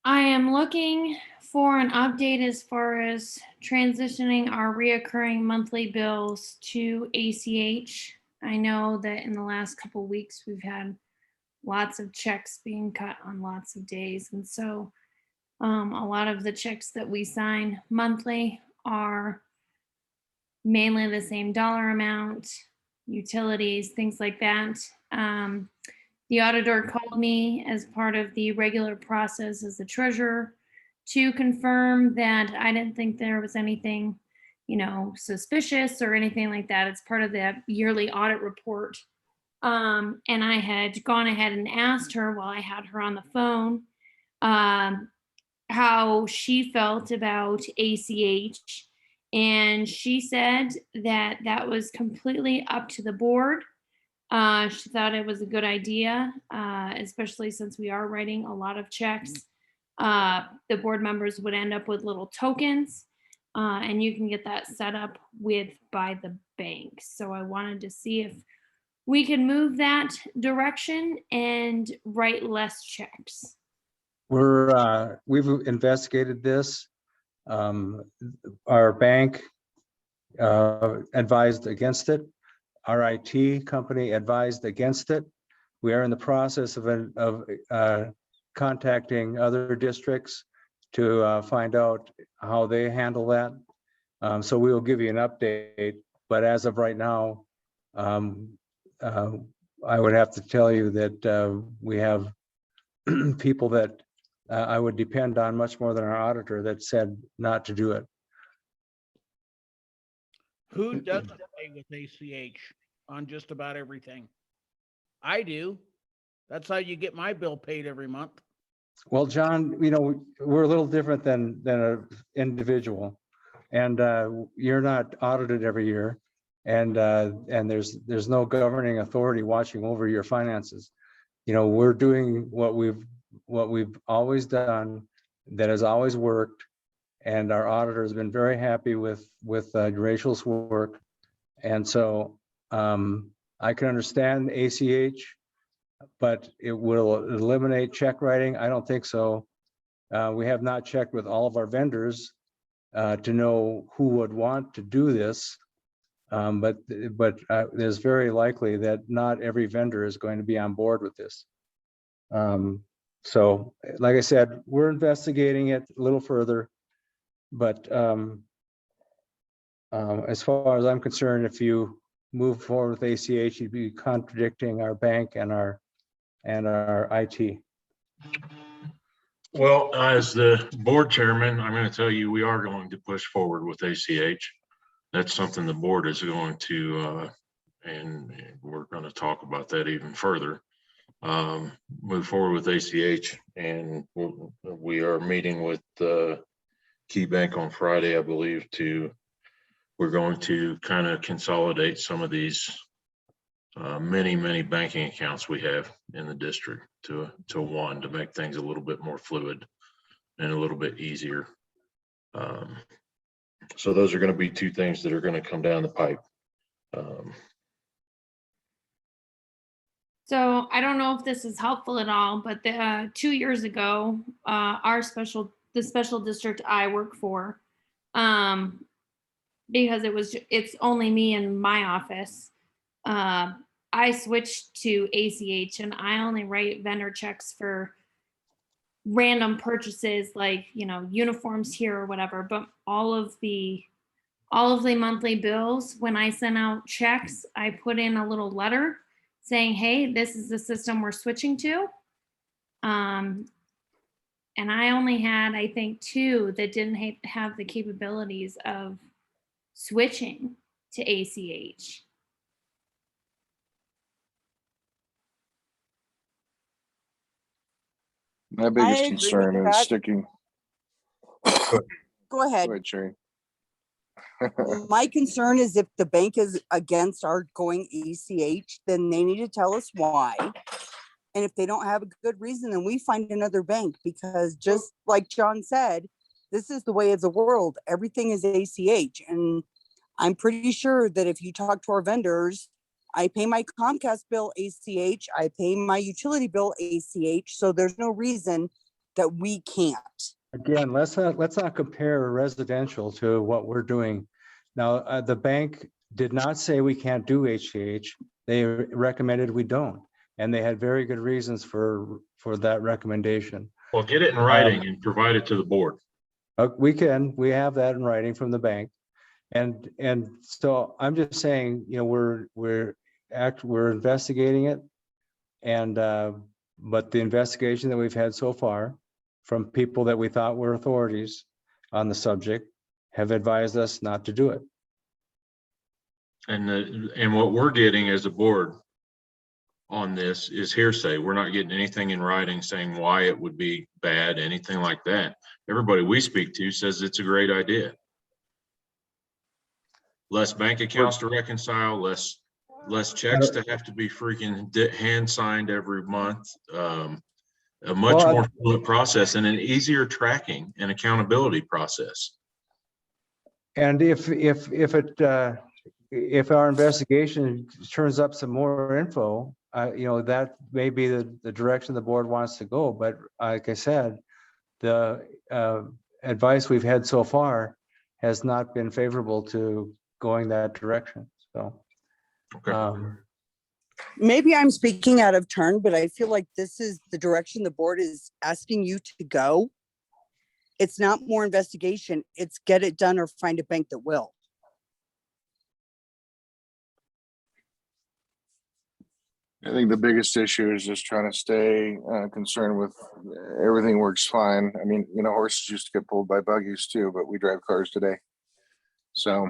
am looking for an update as far as transitioning our reoccurring monthly bills to ACH. I know that in the last couple of weeks, we've had lots of checks being cut on lots of days. And so a lot of the checks that we sign monthly are mainly the same dollar amount, utilities, things like that. The auditor called me as part of the regular process as the treasurer to confirm that I didn't think there was anything, suspicious or anything like that. It's part of the yearly audit report. And I had gone ahead and asked her while I had her on the phone how she felt about ACH. And she said that that was completely up to the board. She thought it was a good idea, especially since we are writing a lot of checks. The board members would end up with little tokens, and you can get that set up by the bank. So I wanted to see if we can move that direction and write less checks. We've investigated this. Our bank advised against it. Our IT company advised against it. We are in the process of contacting other districts to find out how they handle that. So we will give you an update, but as of right now, I would have to tell you that we have people that I would depend on much more than our auditor that said not to do it. Who doesn't pay with ACH on just about everything? I do. That's how you get my bill paid every month. Well, John, we're a little different than an individual, and you're not audited every year, and there's no governing authority watching over your finances. We're doing what we've always done, that has always worked, and our auditor has been very happy with Rachel's work, and so I can understand ACH, but it will eliminate check writing. I don't think so. We have not checked with all of our vendors to know who would want to do this, but there's very likely that not every vendor is going to be on board with this. So, like I said, we're investigating it a little further, but as far as I'm concerned, if you move forward with ACH, you'd be contradicting our bank and our IT. Well, as the board chairman, I'm going to tell you, we are going to push forward with ACH. That's something the board is going to, and we're going to talk about that even further. Move forward with ACH, and we are meeting with Key Bank on Friday, I believe. We're going to kind of consolidate some of these many banking accounts we have in the district to one, to make things a little bit more fluid and a little bit easier. So those are going to be two things that are going to come down the pipe. So I don't know if this is helpful at all, but 2 years ago, the special district I work for, because it's only me in my office, I switched to ACH, and I only write vendor checks for random purchases like uniforms here or whatever. But all of the monthly bills, when I send out checks, I put in a little letter saying, hey, this is the system we're switching to. And I only had, I think, 2 that didn't have the capabilities of switching to ACH. My I biggest agree concern with is that. sticking. Go ahead. Go ahead, Sherry. My concern is if the bank is against our going ACH, then they need to tell us why. And if they don't have a good reason, then we find another bank, because just like John said, this is the way of the world. Everything is ACH. And I'm pretty sure that if you talk to our vendors, I pay my Comcast bill ACH, I pay my utility bill ACH. So there's no reason that we can't. Again, let's not compare residential to what we're doing. Now, the bank did not say we can't do HCH. They recommended we don't. And they had very good reasons for that recommendation. Well, get it in writing and provide it to the board. We have that in writing from the bank. And so I'm just saying, you know, we're investigating it. And, but the investigation that we've had so far from people that we thought were authorities on the subject have advised us not to do it. And what we're getting as a board on this is hearsay. We're not getting anything in writing saying why it would be bad, anything like that. Everybody we speak to says it's a great idea. Less bank accounts to reconcile, less checks to have to be freaking hand signed every month. A much more fluid process and an easier tracking and accountability process. And if our investigation turns up some more info, you know, that may be the direction the board wants to go. But like I said, the advice we've had so far has not been favorable to going that direction. So, okay. Maybe I'm speaking out of turn, but I feel like this is the direction the board is asking you to go. It's not more investigation. It's get it done or find a bank that will. I think the biggest issue is just trying to stay concerned with everything works fine. I mean, you know, horses used to get pulled by buggies too, but we drive cars today. So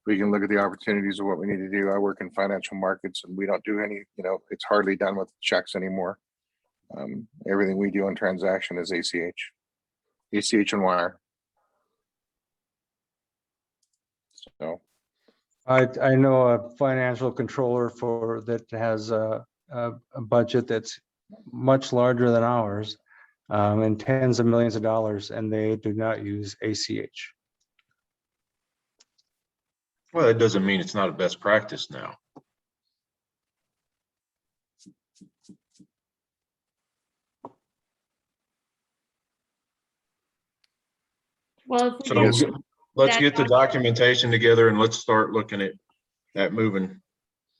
we can look at the opportunities of what we need to do. I work in financial markets and we don't do any, you know, it's hardly done with checks anymore. Everything we do on transaction is ACH and wire. So I know a financial controller that has a budget that's much larger than ours, and tens of millions of dollars, and they do not use ACH. Well, that doesn't mean it's not a best practice now. Well, if So we get let's that get the documentation together and let's start looking at moving,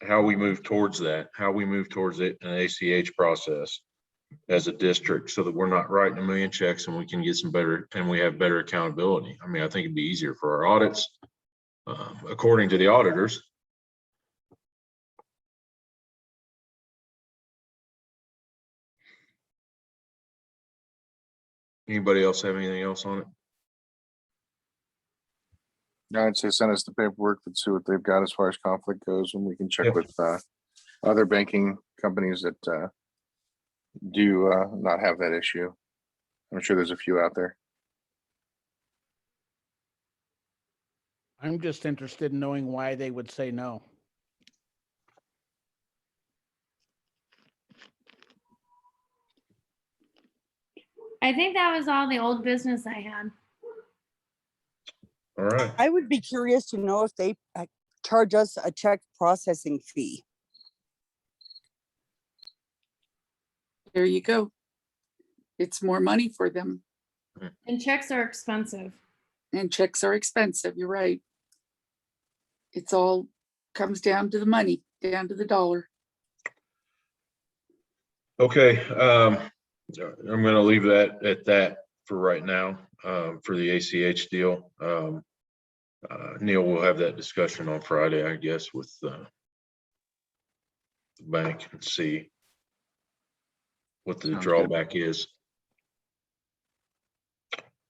how we move towards that, how we move towards it in an ACH process as a district, so that we're not writing a million checks and we can get some better, and we have better accountability. I mean, I think it'd be easier for our audits, according to the auditors. Anybody else have anything else on it? I'd say send us the paperwork. Let's see what they've got as far as conflict goes, and we can check Yep. with other banking companies that do not have that issue. I'm sure there's a few out there. I'm just interested in knowing why they would say no. I think that was all the old business I had. All right. I would be curious to know if they charge us a check processing fee. There you go. It's more money for them, And checks are expensive. and checks are expensive. You're right. It's all comes down to the money, down to the dollar. Okay, I'm going to leave that at that for right now, for the ACH deal. Neil will have that discussion on Friday, I guess, with the bank and see what the Sounds good. drawback is.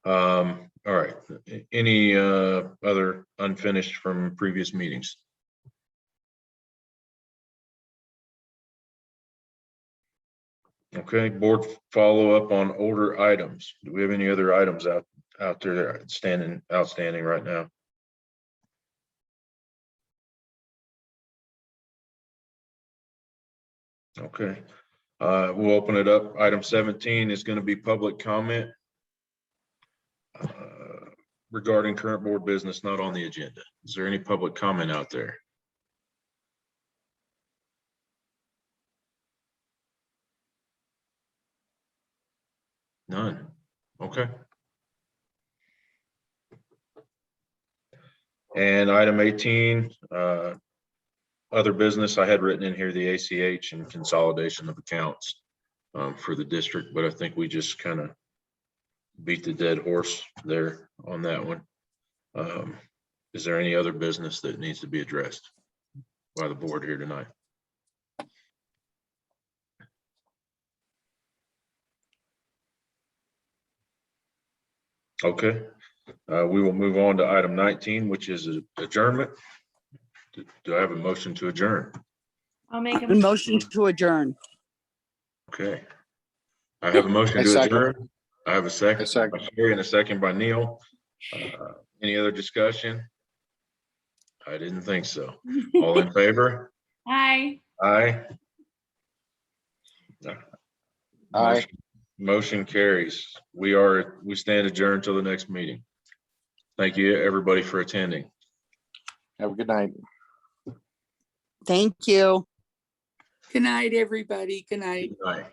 All right. Any other unfinished from previous meetings? Okay, board follow up on older items. Do we have any other items out there outstanding right now? Okay, we'll open it up. Item 17 is going to be public comment regarding current board business not on the agenda. Is there any public comment out there? None. Okay. And item 18, other business, I had written in here the ACH and consolidation of accounts for the district, but I think we just kind of beat the dead horse there on that one. Is there any other business that needs to be addressed by the board here tonight? Okay, we will move on to item 19, which is adjournment. Do I have a motion to adjourn? I'll make A a motion to adjourn. Okay. I have a motion I to second. adjourn. I have a second. I second. by Sherry and a second by Neil. Any other discussion? I didn't think so. All in favor? Hi. Aye. Aye. Motion carries. We stand adjourned till the next meeting. Thank you, everybody, for attending. Have a good night. Thank you. Good night, everybody. Good night. Good night.